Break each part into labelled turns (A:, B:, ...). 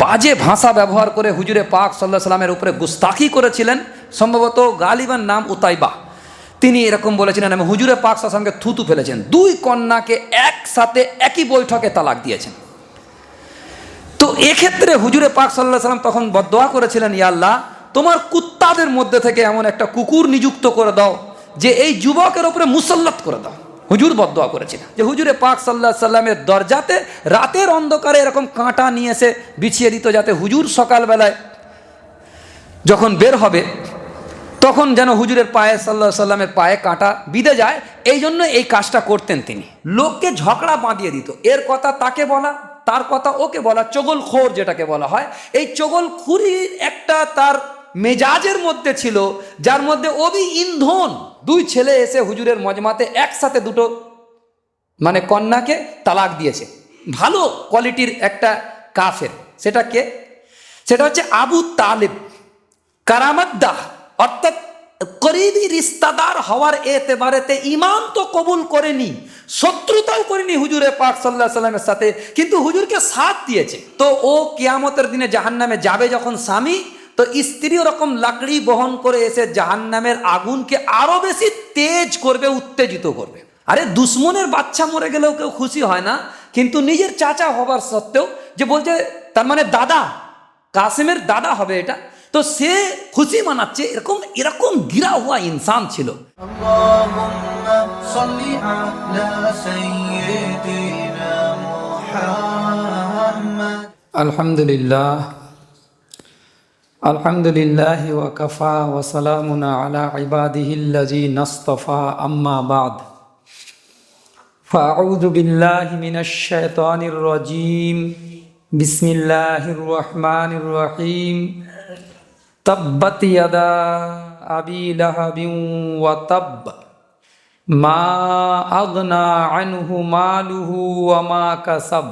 A: বাজে ভাষা ব্যবহার করে হুজুরে পাক সাল্লাল্লাহু আলাইহি সাল্লামের উপরে গুস্তাখি করেছিলেন। সম্ভবত গালিবান নাম উতাইবা, তিনি এরকম বলেছিলেন এবং হুজুরে পাক সাল্লাল্লাহু আলাইহি সাল্লামকে থুতু ফেলেছেন। দুই কন্যাকে একসাথে একই বৈঠকে তালাক দিয়েছেন। তো এক্ষেত্রে হুজুরে পাক সাল্লাল্লাহু আলাইহি সাল্লাম তখন বদদোয়া করেছিলেন, ইয়া আল্লাহ, তোমার কুত্তাদের মধ্যে থেকে এমন একটা কুকুর নিযুক্ত করে দাও যে এই যুবকের উপরে মুসল্লাত করে দাও। হুজুর বদদোয়া করেছিলেন যে হুজুরে পাক সাল্লাল্লাহু আলাইহি সাল্লামের দরজাতে রাতের অন্ধকারে এরকম কাঁটা নিয়ে এসে বিছিয়ে দিত, যাতে হুজুর সকালবেলায় যখন বের হবে তখন যেন হুজুরের পায়ে সাল্লাল্লাহু আলাইহি সাল্লামের পায়ে কাঁটা বিঁধে যায়। এই জন্য এই কাজটা করতেন তিনি। লোককে ঝগড়া বাঁধিয়ে দিত, এর কথা তাকে বলা, তার কথা ওকে বলা, চগলখোর যেটাকে বলা হয়। এই চগলখুরির একটা তার মেজাজের মধ্যে ছিল, যার মধ্যে অবি ইন্ধন। দুই ছেলে এসে হুজুরের মজমাতে একসাথে দুটো কন্যাকে তালাক দিয়েছে। ভালো কোয়ালিটির একটা কাফের। সেটা কে? সেটা হচ্ছে আবু তালেব কারামাদ্দাহ, অর্থাৎ করিবি রিস্তাদার হওয়ার এতেবারেতে ইমান তো কবুল করেনি, শত্রুতাও করেনি হুজুরে পাক সাল্লাল্লাহু আলাইহি সাল্লামের সাথে, কিন্তু হুজুরকে সাথ দিয়েছে। তো ও কিয়ামতের দিনে জাহান্নামে যাবে যখন স্বামী, তো স্ত্রী ওরকম লাকড়ি বহন করে এসে জাহান্নামের আগুনকে আরো বেশি তেজ করবে, উত্তেজিত করবে। আরে দুশ্মনের বাচ্চা মরে গেলেও কেউ খুশি হয় না, কিন্তু নিজের চাচা হবার সত্ত্বেও যে বলছে তার দাদা, কাসেমের দাদা হবে এটা, তো সে খুশি মানাচ্ছে। এরকম এরকম গিরা হুয়া ইনসান ছিল।
B: আল্লাহুম্মা সাল্লি আলা সাইয়্যিদিনা মুহাম্মাদ।
C: আলহামদুলিল্লাহ, আলহামদুলিল্লাহি ওয়া কাফা ওয়া সালামুন আলা ইবাদিহিল্লাযীনা ইসতাফা, আম্মা বা'দ। ফাআউযু বিল্লাহি মিনাশ শাইতানির রাজীম। বিসমিল্লাহির রহমানির রহিম। তাব্বাত ইয়াদা আবি লাহাবিন ওয়া তাব, মা আগনা আনহু মালুহু ওয়া মা কাসাব,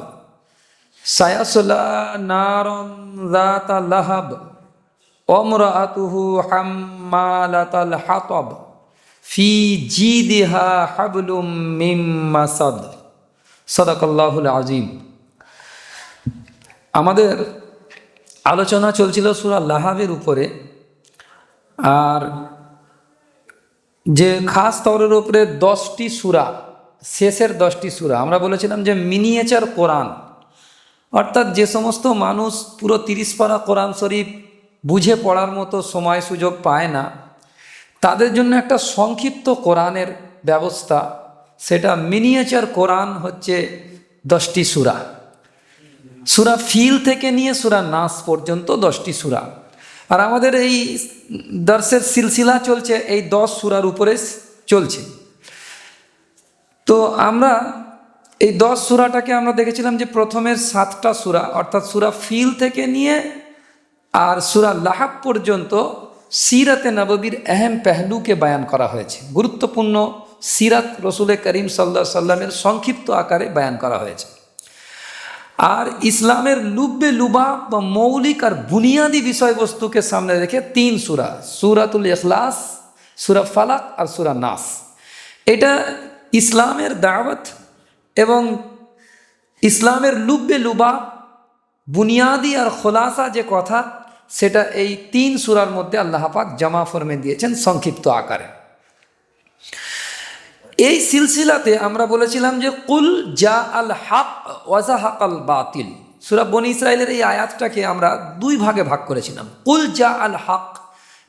C: সায়াসলা নারান যাতা লাহাব, ওমরাআতুহু হাম্মালাতাল হাতাব, ফি জিদিহা হাবলুম মিন মাসাদ। সাদাকাল্লাহুল আযীম। আমাদের আলোচনা চলছিল সূরা লাহাবের উপরে, আর যে খাস তওরের উপরে 10টি সূরা, শেষের 10টি সূরা আমরা বলেছিলাম যে মিনিয়েচার কোরআন, অর্থাৎ যে সমস্ত মানুষ পুরো 30 পারা কোরআন শরীফ বুঝে পড়ার মতো সময় সুযোগ পায় না, তাদের জন্য একটা সংক্ষিপ্ত কোরআনের ব্যবস্থা, সেটা মিনিয়েচার কোরআন হচ্ছে 10টি সূরা। সূরা ফিল থেকে নিয়ে সূরা নাস পর্যন্ত 10টি সূরা। আর আমাদের এই দর্শের সিলসিলা চলছে এই 10 সূরার উপরে চলছে। তো আমরা এই 10 সূরাটাকে আমরা দেখেছিলাম যে প্রথমের 7টা সূরা, অর্থাৎ সূরা ফিল থেকে নিয়ে আর সূরা লাহাব পর্যন্ত সিরাতে নববীর আহম পেহলুকে বয়ান করা হয়েছে। গুরুত্বপূর্ণ সিরাত রসুল করিম সাল্লাল্লাহু আলাইহি সাল্লামের সংক্ষিপ্ত আকারে বয়ান করা হয়েছে। আর ইসলামের লুব্বে লুবাব বা মৌলিক আর বুনিয়াদি বিষয়বস্তুকে সামনে রেখে 3 সূরা, সূরাতুল ইখলাস, সূরা ফালাক আর সূরা নাস। এটা ইসলামের দাওয়াত এবং ইসলামের লুব্বে লুবাব, বুনিয়াদি আর খোলাসা যে কথা, সেটা এই 3 সূরার মধ্যে আল্লাহ পাক জমা ফরমে দিয়েছেন সংক্ষিপ্ত আকারে। এই সিলসিলাতে আমরা বলেছিলাম যে কুল জা আল হক ওয়া যাহাকাল বাতিল। সূরা বনী ইসরাইলের এই আয়াতটাকে আমরা 2 ভাগে ভাগ করেছিলাম। কুল জা আল হক,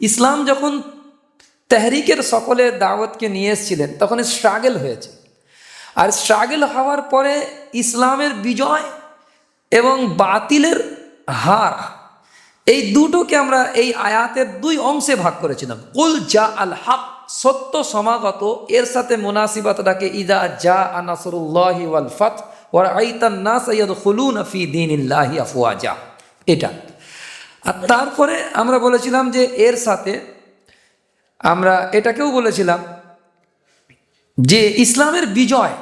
C: ইসলাম যখন তেহরিকের সকলে দাওয়াতকে নিয়ে এসেছিলেন তখন স্ট্রাগল হয়েছে, আর স্ট্রাগল হওয়ার পরে ইসলামের বিজয় এবং বাতিলের হার, এই দুটোকে আমরা এই আয়াতের 2 অংশে ভাগ করেছিলাম। কুল জা আল হক, সত্য সমাগত, এর সাথে মুনাসিবাতটাকে ইদা জা নাসরুল্লাহি ওয়াল ফাত ওয়া রাআইতান নাস ইয়াদখুলুনা ফি দীনিল্লাহি আফওয়াজা, এটা। আর তারপরে আমরা বলেছিলাম যে এর সাথে আমরা এটাকেও বলেছিলাম যে ইসলামের বিজয়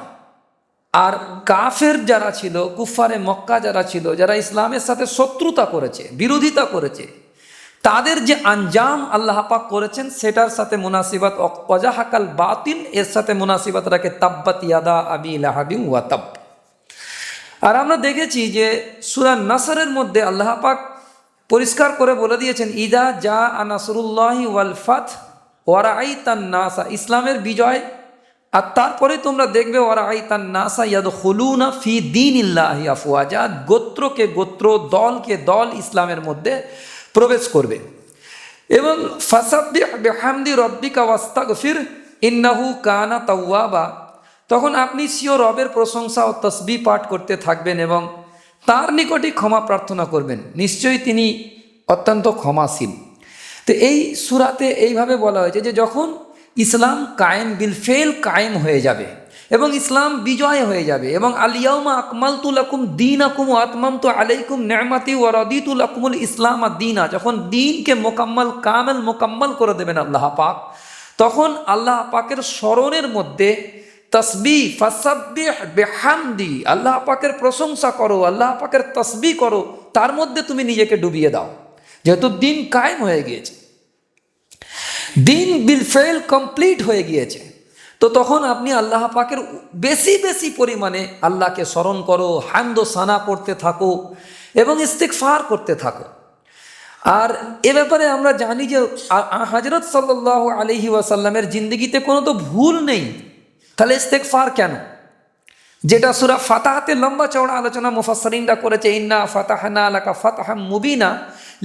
C: আর কাফের যারা ছিল, কুফারে মক্কা যারা ছিল, যারা ইসলামের সাথে শত্রুতা করেছে, বিরোধিতা করেছে, তাদের যে আঞ্জাম আল্লাহ পাক করেছেন সেটার সাথে মুনাসিবাত ওয়াজাহাকাল বাতিল, এর সাথে মুনাসিবাত রাখে তাব্বাত ইয়াদা আবি লাহাবিন ওয়া তাব। আর আমরা দেখেছি যে সূরা নাসরের মধ্যে আল্লাহ পাক পরিষ্কার করে বলে দিয়েছেন, ইদা জা নাসরুল্লাহি ওয়াল ফাত ওয়া রাআইতান নাসা, ইসলামের বিজয়, আর তারপরে তোমরা দেখবে ওয়া রাআইতান নাসা ইয়াদখুলুনা ফি দীনিল্লাহি আফওয়াজা, গোত্রকে গোত্র, দলকে দল ইসলামের মধ্যে প্রবেশ করবে। এবং ফাসাব্বিহ বিহামদি রব্বিকা ওয়াস্তাগফির ইন্নাহু কানা তাওয়াবা, তখন আপনি স্বীয় রবের প্রশংসা ও তসবিহ পাঠ করতে থাকবেন এবং তার নিকটই ক্ষমা প্রার্থনা করবেন, নিশ্চয়ই তিনি অত্যন্ত ক্ষমাশীল। তো এই সূরাতে এইভাবে বলা হয়েছে যে যখন ইসলাম কায়েম বিল ফেল কায়েম হয়ে যাবে এবং ইসলাম বিজয় হয়ে যাবে এবং আল ইয়াউমা আকমালতু লাকুম দীনাকুম ওয়া আতমামতু আলাইকুম নি'মাতি ওয়া রাদিতু লাকুমুল ইসলাম আদ-দীনা, যখন দ্বীনকে মোকাম্মল করে দেবেন আল্লাহ পাক, তখন আল্লাহ পাকের স্মরণের মধ্যে তসবিহ, ফাসাব্বিহ বিহামদি, আল্লাহ পাকের প্রশংসা করো, আল্লাহ পাকের তসবিহ করো, তার মধ্যে তুমি নিজেকে ডুবিয়ে দাও, যেহেতু দিন কায়েম হয়ে গিয়েছে, দিন বিল ফেল কমপ্লিট হয়ে গিয়েছে। তো তখন আপনি আল্লাহ পাকের বেশি বেশি পরিমাণে আল্লাহকে স্মরণ করো, হামদ ও সানা করতে থাকো এবং ইস্তিগফার করতে থাকো। আর এ ব্যাপারে আমরা জানি যে হযরত সাল্লাল্লাহু আলাইহি ওয়াসাল্লামের জিন্দেগিতে কোনো তো ভুল নেই, তাহলে ইস্তিগফার কেন? যেটা সূরা ফাতাহাতে লম্বা চওড়া আলোচনা মুফাসসিরিনরা করেছে, ইন্না ফাতাহনা লাকা ফাতহাম মুবিনা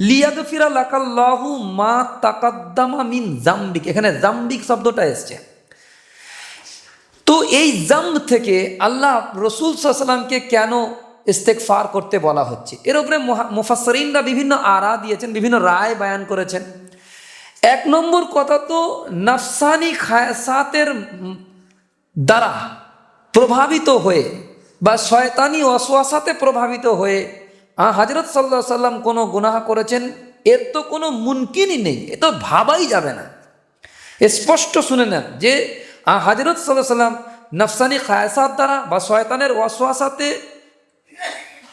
C: লিয়াগফিরা লাকাল্লাহু মা তাকাদ্দামা মিন জামবিক, এখানে জামবিক শব্দটা এসছে। তো এই জাম্ব থেকে আল্লাহ রাসূল সাল্লাল্লাহু আলাইহি ওয়াসাল্লামকে কেন ইস্তিগফার করতে বলা হচ্ছে, এর উপরে মুফাসসিরিনরা বিভিন্ন আরা দিয়েছেন, বিভিন্ন রায় বয়ান করেছেন। এক নম্বর কথা তো নফসানি খায়সাতের দ্বারা প্রভাবিত হয়ে বা শয়তানি ওয়াসওয়াসাতে প্রভাবিত হয়ে হযরত সাল্লাল্লাহু আলাইহি ওয়াসাল্লাম কোনো গুনাহ করেছেন, এর তো কোনো মুমকিনই নেই, এ তো ভাবাই যাবে না। স্পষ্ট শুনে নেন যে হযরত সাল্লাল্লাহু আলাইহি ওয়াসাল্লাম নফসানি খায়সাত দ্বারা বা শয়তানের ওয়াসওয়াসাতে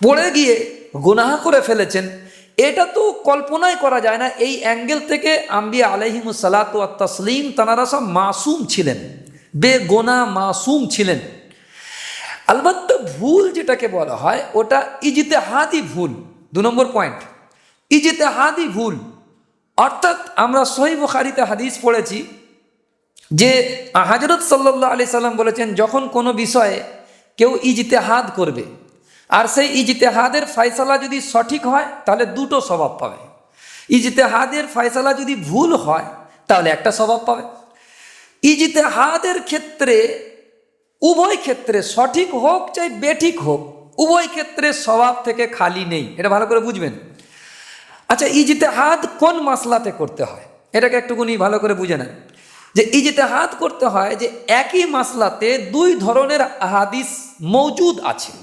C: পড়ে গিয়ে গুনাহ করে ফেলেছেন, এটা তো কল্পনাই করা যায় না। এই অ্যাঙ্গেল থেকে আম্বিয়া আলাইহিমুস সালাতু ওয়াত তাসলিম তানারা সব মাসুম ছিলেন, বেগুনাহ মাসুম ছিলেন। আলবাত্ত ভুল যেটাকে বলা হয় ওটা ইজতিহাদি ভুল। 2 নম্বর পয়েন্ট, ইজতিহাদি ভুল, অর্থাৎ আমরা সহিহ বুখারীতে হাদিস পড়েছি যে হযরত সাল্লাল্লাহু আলাইহি সাল্লাম বলেছেন, যখন কোনো বিষয়ে কেউ ইজতিহাদ করবে আর সেই ইজতিহাদের ফয়সালা যদি সঠিক হয় তাহলে 2টো স্বভাব পাবে, ইজতিহাদের ফয়সালা যদি ভুল হয় তাহলে একটা স্বভাব পাবে। ইজতিহাদের ক্ষেত্রে উভয় ক্ষেত্রে সঠিক হোক চাই বেঠিক হোক, উভয় ক্ষেত্রে স্বভাব থেকে খালি নেই, এটা ভালো করে বুঝবেন। আচ্ছা, ইজতিহাদ কোন মাসলাতে করতে হয় এটাকে একটুকুনি ভালো করে বুঝে নেন। যে ইজতিহাদ করতে হয় যে একই মাসলাতে 2 ধরনের হাদিস মওজুদ আছে।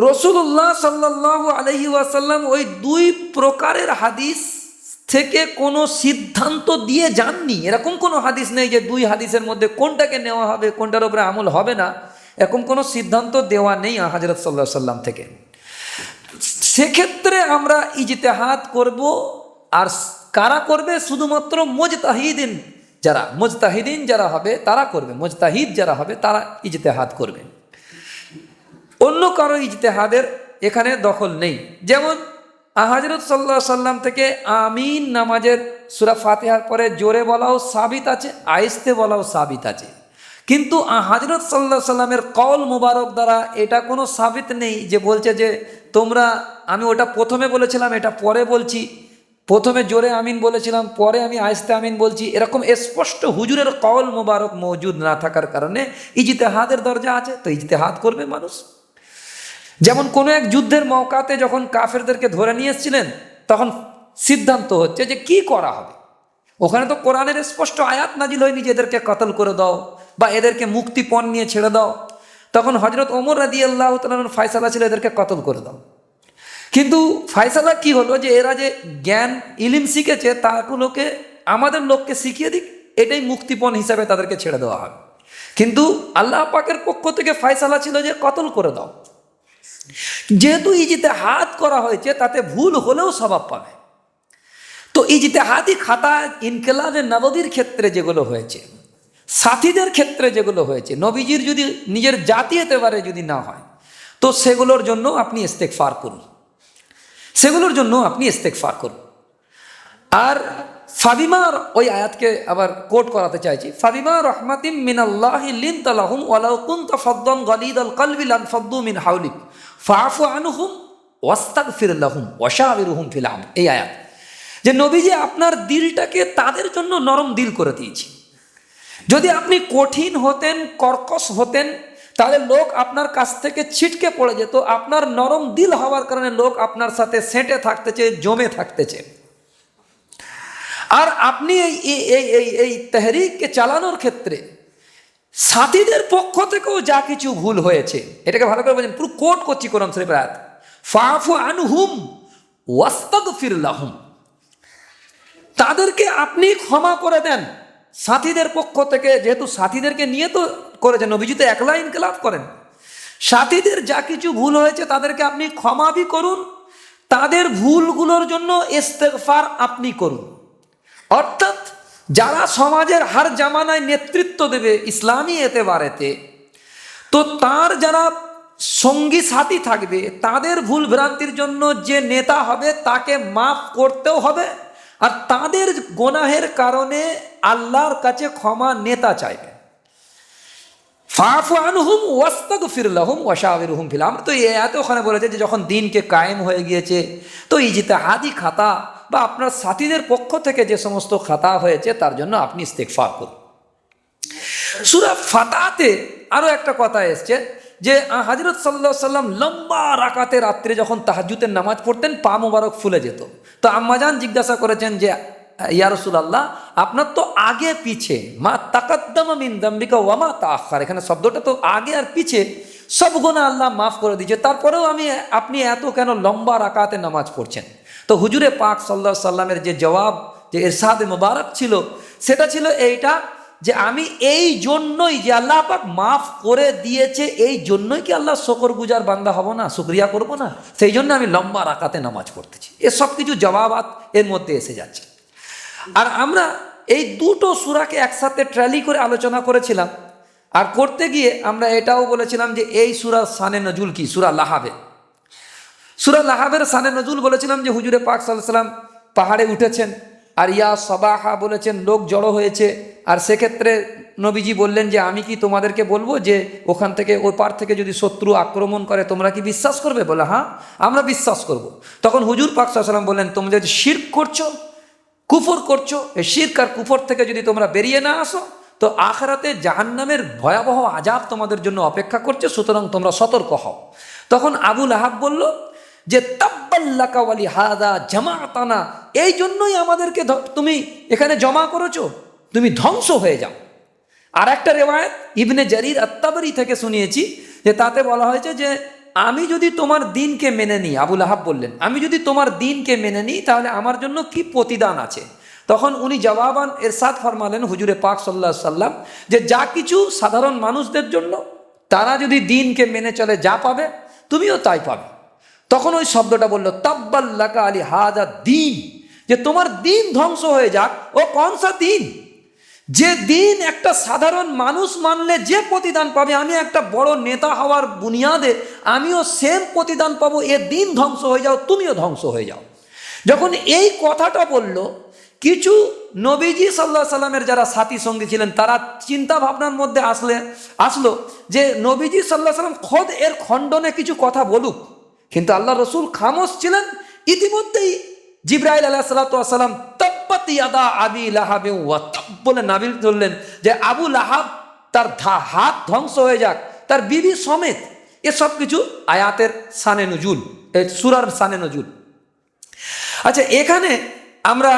C: রাসূলুল্লাহ সাল্লাল্লাহু আলাইহি ওয়াসাল্লাম ওই 2 প্রকারের হাদিস থেকে কোনো সিদ্ধান্ত দিয়ে যাননি, এরকম কোনো হাদিস নেই যে 2 হাদিসের মধ্যে কোনটাকে নেওয়া হবে কোনটার উপরে আমল হবে না, এরকম কোনো সিদ্ধান্ত দেওয়া নেই হযরত সাল্লাল্লাহু আলাইহি ওয়াসাল্লাম থেকে। সেক্ষেত্রে আমরা ইজতিহাদ করব, আর কারা করবে? শুধুমাত্র মুজতাহিদিন যারা হবে তারা করবে, মুজতাহিদ যারা হবে তারা ইজতিহাদ করবে, অন্য কারো ইজতিহাদের এখানে দখল নেই। যেমন হযরত সাল্লাল্লাহু আলাইহি ওয়াসাল্লাম থেকে আমিন নামাজের সূরা ফাতিহার পরে জোরে বলাও সাবিত আছে, আইস্তে বলাও সাবিত আছে, কিন্তু হযরত সাল্লাল্লাহু আলাইহি ওয়াসাল্লামের কওল মুবারক দ্বারা এটা কোনো সাবিত নেই যে বলছে যে তোমরা, আমি ওটা প্রথমে বলেছিলাম এটা পরে বলছি, প্রথমে জোরে আমিন বলেছিলাম পরে আমি আইস্তে আমিন বলছি, এরকম স্পষ্ট হুজুরের কওল মুবারক মওজুদ না থাকার কারণে ইজতিহাদের দরজা আছে, তো ইজতিহাদ করবে মানুষ। যেমন কোনো এক যুদ্ধের মওকাতে যখন কাফেরদেরকে ধরে নিয়ে এসেছিলেন, তখন সিদ্ধান্ত হচ্ছে যে কি করা হবে। ওখানে তো কোরআনের স্পষ্ট আয়াত নাজিল হয়নি যে এদেরকে কতল করে দাও বা এদেরকে মুক্তিপণ নিয়ে ছেড়ে দাও। তখন হযরত ওমর রাদিয়াল্লাহু তাআলার ফয়সালা ছিল এদেরকে কতল করে দাও। কিন্তু ফয়সালা কি হলো যে এরা যে জ্ঞান ইলম শিখেছে তাগুলোকে আমাদের লোককে শিখিয়ে দিক, এটাই মুক্তিপণ হিসাবে তাদেরকে ছেড়ে দেওয়া হবে। কিন্তু আল্লাহ পাকের পক্ষ থেকে ফয়সালা ছিল যে কতল করে দাও। যেহেতু ইজতিহাদ করা হয়েছে তাতে ভুল হলেও স্বভাব পাবে। তো ইজতিহাদি খাতা ইনকিলাবে নববীর ক্ষেত্রে যেগুলো হয়েছে, সাথীদের ক্ষেত্রে যেগুলো হয়েছে, নবীজির যদি নিজের জাতি এতেবারে যদি না হয়,
A: তো সেগুলোর জন্য আপনি ইস্তেগফার করুন, সেগুলোর জন্য আপনি ইস্তেগফার করুন। আর ফাবিমার ওই আয়াতকে আবার কোট করাতে চাইছি, ফাবিমা রহমাতিম মিনাল্লাহি লিনতা লাহুম ওয়ালাউ কুনতা ফাদ্দান গালিদাল কলবি লানফাদ্দু মিন হাওলিক ফাআফু আনহুম ওয়াস্তাগফির লাহুম ওয়াশাবিরহুম ফিল আমর। এই আয়াত, যে নবীজি আপনার দিলটাকে তাদের জন্য নরম দিল করে দিয়েছি। যদি আপনি কঠিন হতেন, কর্কশ হতেন, তাহলে লোক আপনার কাছ থেকে ছিটকে পড়ে যেত। আপনার নরম দিল হওয়ার কারণে লোক আপনার সাথে সেঁটে থাকতেছে, জমে থাকতেছে। আর আপনি এই তেহরিককে চালানোর ক্ষেত্রে সাথীদের পক্ষ থেকেও যা কিছু ভুল হয়েছে, এটাকে ভালো করে বোঝেন, পুরো কোট করছি কোরআন শরীফের আয়াত, ফাফু আনহুম ওয়াস্তাগফির লাহুম, তাদেরকে আপনি ক্ষমা করে দেন সাথীদের পক্ষ থেকে। যেহেতু সাথীদেরকে নিয়ে তো করেছেন, নবীজি তো একলা ইনকিলাব করেন। সাথীদের যা কিছু ভুল হয়েছে তাদেরকে আপনি ক্ষমা বি করুন, তাদের ভুলগুলোর জন্য ইস্তেগফার আপনি করুন। অর্থাৎ যারা সমাজের হার জামানায় নেতৃত্ব দেবে ইসলামী এতেবারেতে, তো তার যারা সঙ্গী সাথী থাকবে, তাদের ভুল ভ্রান্তির জন্য যে নেতা হবে তাকে মাফ করতেও হবে, আর তাদের গোনাহের কারণে আল্লাহর কাছে ক্ষমা নেতা চাইবে। ফাফু আনহুম ওয়াস্তাগফির লাহুম ওয়াশাবিরহুম ফিল আমর। তো এই আয়াতে ওখানে বলেছে যে যখন দিনকে কায়েম হয়ে গিয়েছে, তো ইজতিহাদি খাতা বা আপনার সাথীদের পক্ষ থেকে যে সমস্ত খাতা হয়েছে তার জন্য আপনি ইস্তেগফার করুন। সূরা ফাতাতে আরো একটা কথা এসছে যে হযরত সাল্লাল্লাহু আলাইহি সাল্লাম লম্বা রাকাতে রাত্রে যখন তাহাজ্জুদের নামাজ পড়তেন পা মোবারক ফুলে যেত। তো আম্মাজান জিজ্ঞাসা করেছেন যে ইয়া রাসূলুল্লাহ, আপনার তো আগে পিছে, মা তাকাদ্দামা মিন যামবিকা ওয়া মা তাআখার, এখানে শব্দটা তো আগে আর পিছে সব গুনাহ আল্লাহ মাফ করে দিয়েছে, তারপরেও আপনি এত কেন লম্বা রাকাতে নামাজ পড়ছেন? তো হুজুরে পাক সাল্লাল্লাহু আলাইহি সাল্লামের যে জবাব, যে ইরশাদে মুবারক ছিল, সেটা ছিল এইটা যে আমি এই জন্যই, যে আল্লাহ পাক মাফ করে দিয়েছে এই জন্যই কি আল্লাহ শুকরগুজার বান্দা হব না, শুকরিয়া করব না? সেই জন্য আমি লম্বা রাকাতে নামাজ পড়তেছি। এসব কিছু জবাবাত এর মধ্যে এসে যাচ্ছে। আর আমরা এই দুটো সূরাকে একসাথে ট্র্যালি করে আলোচনা করেছিলাম, আর করতে গিয়ে আমরা এটাও বলেছিলাম যে এই সূরার শানে নজুল কি। সূরা লাহাবের শানে নজুল বলেছিলাম যে হুজুরে পাক সাল্লাল্লাহু আলাইহি ওয়াসাল্লাম পাহাড়ে উঠেছেন, আর ইয়া সবাহা বলেছেন, লোক জড়ো হয়েছে। আর সেক্ষেত্রে নবীজি বললেন যে আমি কি তোমাদেরকে বলবো যে ওখান থেকে ওই পার থেকে যদি শত্রু আক্রমণ করে তোমরা কি বিশ্বাস করবে? বলে হ্যাঁ, আমরা বিশ্বাস করব। তখন হুজুর পাক সাল্লাল্লাহু আলাইহি ওয়াসাল্লাম বললেন, তোমরা যদি শিরক করছো, কুফর করছো, এই শিরক আর কুফর থেকে যদি তোমরা বেরিয়ে না আসো, তো আখিরাতে জাহান্নামের ভয়াবহ আযাব তোমাদের জন্য অপেক্ষা করছে, সুতরাং তোমরা সতর্ক হও। তখন আবু লাহাব বলল যে তাব্বাল্লাকা ওয়ালি হাযা জামাআতানা, এই জন্যই আমাদেরকে তুমি এখানে জমা করেছো, তুমি ধ্বংস হয়ে যাও। আর একটা রিওয়ায়াত ইবনে জারির আত-তাবরি থেকে শুনিয়েছি যে তাতে বলা হয়েছে যে আমি যদি তোমার দিনকে মেনে নিই, আবু লাহাব বললেন, আমি যদি তোমার দিনকে মেনে নিই তাহলে আমার জন্য কি প্রতিদান আছে? তখন উনি জবাবান ইরশাদ ফরমালেন হুজুরে পাক সাল্লাল্লাহু আলাইহি সাল্লাম যে যা কিছু সাধারণ মানুষদের জন্য, তারা যদি দিনকে মেনে চলে যা পাবে তুমিও তাই পাবে। তখন ওই শব্দটা বলল তাব্বাল্লাকা আলি হাযা দিন, যে তোমার দিন ধ্বংস হয়ে যাক। ও কোন সা দিন? যে দিন একটা সাধারণ মানুষ মানলে যে প্রতিদান পাবে, আমি একটা বড় নেতা হওয়ার বুনিয়াদে আমিও সেম প্রতিদান পাবো, এ দিন ধ্বংস হয়ে যাও, তুমিও ধ্বংস হয়ে যাও। যখন এই কথাটা বলল, কিছু নবীজি সাল্লাল্লাহু আলাইহি সাল্লামের যারা সাথী সঙ্গী ছিলেন তারা চিন্তা ভাবনার মধ্যে আসলো যে নবীজি সাল্লাল্লাহু আলাইহি সাল্লাম খোদ এর খণ্ডনে কিছু কথা বলুক, কিন্তু আল্লাহ রসুল খামোশ ছিলেন। ইতিমধ্যেই জিবরাইল আলাইহিসসালাতু ওয়াসসালাম তাব্বাত ইয়াদা আবি লাহাব ওয়া তাব বলে নাবিল বললেন যে আবু লাহাব তার হাত ধ্বংস হয়ে যাক, তার বিবি সমেত। এসব কিছু আয়াতের শানে নুজুল, সূরার শানে নুজুল। আচ্ছা, এখানে আমরা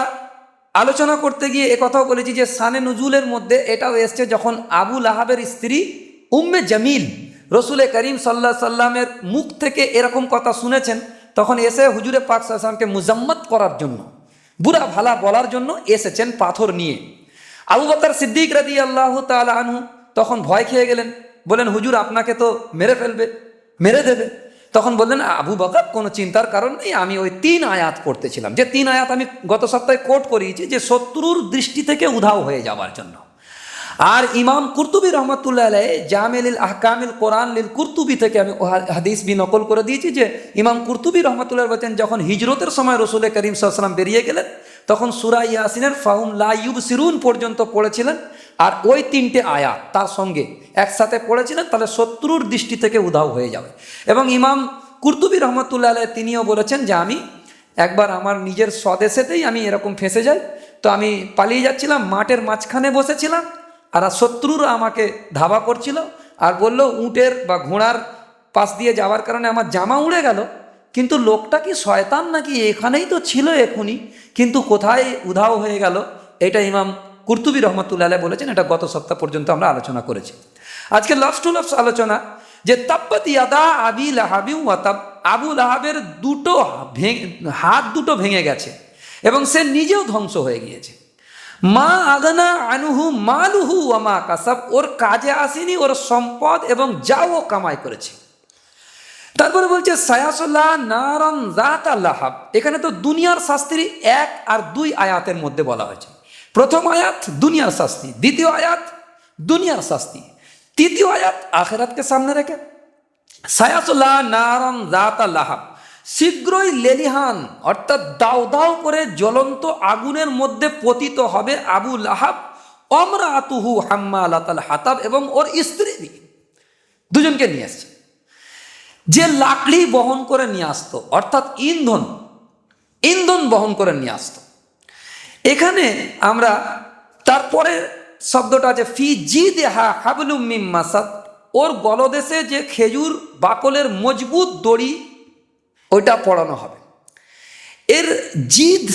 A: আলোচনা করতে গিয়ে একথাও বলেছি যে শানে নুজুলের মধ্যে এটাও এসছে যখন আবু লাহাবের স্ত্রী উম্মে জামিল রসুলে করিম সাল্লাল্লাহু আলাইহি সাল্লামের মুখ থেকে এরকম কথা শুনেছেন, তখন এসে হুজুরে পাক সাল্লাল্লাহু আলাইহি সাল্লামকে মুজাম্মত করার জন্য, বুরা ভালা বলার জন্য এসেছেন পাথর নিয়ে। আবু বকর সিদ্দিক রাদিয়াল্লাহু তাআলা আনহু তখন ভয় খেয়ে গেলেন, বলেন হুজুর আপনাকে তো মেরে ফেলবে, মেরে দেবে। তখন বললেন আবু বকর কোনো চিন্তার কারণ নেই, আমি ওই 3 আয়াত পড়তেছিলাম, যে 3 আয়াত আমি গত সপ্তাহে কোট করিয়েছি যে শত্রুর দৃষ্টি থেকে উধাও হয়ে যাওয়ার জন্য। আর ইমাম কুরতুবী রহমতুল্লাহ আলাইহি জামিলিল আহকামিল কোরআন লিল কুরতুবী থেকে আমি হাদিস বি নকল করে দিয়েছি যে ইমাম কুরতুবী রহমতুল্লাহ বলছেন যখন হিজরতের সময় রসুল করিম সাল্লাল্লাহু আলাইহি ওয়াসাল্লাম বেরিয়ে গেলেন তখন সূরা ইয়াসিনের ফাহুম লা ইউবসিরুন পর্যন্ত পড়েছিলেন, আর ওই 3টে আয়াত তার সঙ্গে একসাথে পড়েছিলেন, তাহলে শত্রুর দৃষ্টি থেকে উধাও হয়ে যাবে। এবং ইমাম কুরতুবী রহমতুল্লাহ আলাইহি তিনিও বলেছেন যে আমি একবার আমার নিজের স্বদেশেতেই আমি এরকম ফেঁসে যাই, তো আমি পালিয়ে যাচ্ছিলাম, মাঠের মাঝখানে বসেছিলাম, আর শত্রুরা আমাকে ধাওয়া করছিল আর বলল উটের বা ঘোড়ার পাশ দিয়ে যাওয়ার কারণে আমার জামা উড়ে গেল, কিন্তু লোকটা কি শয়তান নাকি, এখানেই তো ছিল এখনই, কিন্তু কোথায় উধাও হয়ে গেল। এটা ইমাম কুরতুবী রহমতুল্লাহ আলাইহি বলেছেন, এটা গত সপ্তাহ পর্যন্ত আমরা আলোচনা করেছি। আজকে লফস টু লফস আলোচনা যে তাব্বাত ইয়াদা আবি লাহাবি ওয়া তাব, আবু লাহাবের হাত দুটো ভেঙে গেছে এবং সে নিজেও ধ্বংস হয়ে গিয়েছে। মা আগানা আনুহু মালুহু ওয়া মা কাসাব, ওর কাজে আসেনি ওর সম্পদ এবং যা ও কামাই করেছে। তারপরে বলছে সায়াসুল্লাহ নারান যাতা লাহাব, এখানে তো দুনিয়ার শাস্তি 1 আর 2 আয়াতের মধ্যে বলা হয়েছে। প্রথম আয়াত দুনিয়ার শাস্তি, দ্বিতীয় আয়াত দুনিয়ার শাস্তি, তৃতীয় আয়াত আখিরাতকে সামনে রেখে সায়াসুল্লাহ নারান যাতা লাহাব, শীঘ্রই লেলিহান অর্থাৎ দাও দাও করে জ্বলন্ত আগুনের মধ্যে পতিত হবে আবু লাহাব, অমরাতুহু হাম্মালাতাল হাতাব, এবং ওর স্ত্রী দুজনকে নিয়ে আসছে। যে লাকড়ি বহন করে নিয়ে আসতো অর্থাৎ ইন্ধন বহন করে নিয়ে আসতো। এখানে আমরা তারপরে শব্দটা আছে ফি জিদহা হাবলুম মিন মাসাদ, ওর গলদেশে যে খেজুর বাকলের মজবুত দড়ি ওইটা পড়ানো হবে। এর জিদ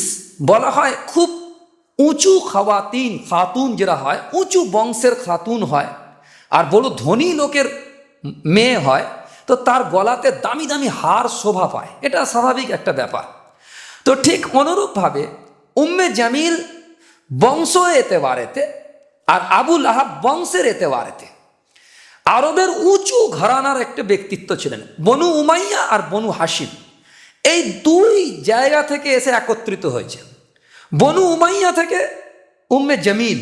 A: বলা হয় খুব উঁচু খাতুন যারা হয়, উঁচু বংশের খাতুন হয় আর বড় ধনী লোকের মেয়ে হয়, তো তার গলাতে দামি দামি হার শোভা পায়, এটা স্বাভাবিক একটা ব্যাপার। তো ঠিক অনুরূপভাবে উম্মে জামিল বংশ এতেবারেতে আর আবু লাহাব বংশের এতেবারেতে আরবের উঁচু ঘরানার একটা ব্যক্তিত্ব ছিলেন। বনু উমাইয়া আর বনু হাসিম এই 2 জায়গা থেকে এসে একত্রিত হয়েছে। বনু উমাইয়া থেকে উম্মে জামিল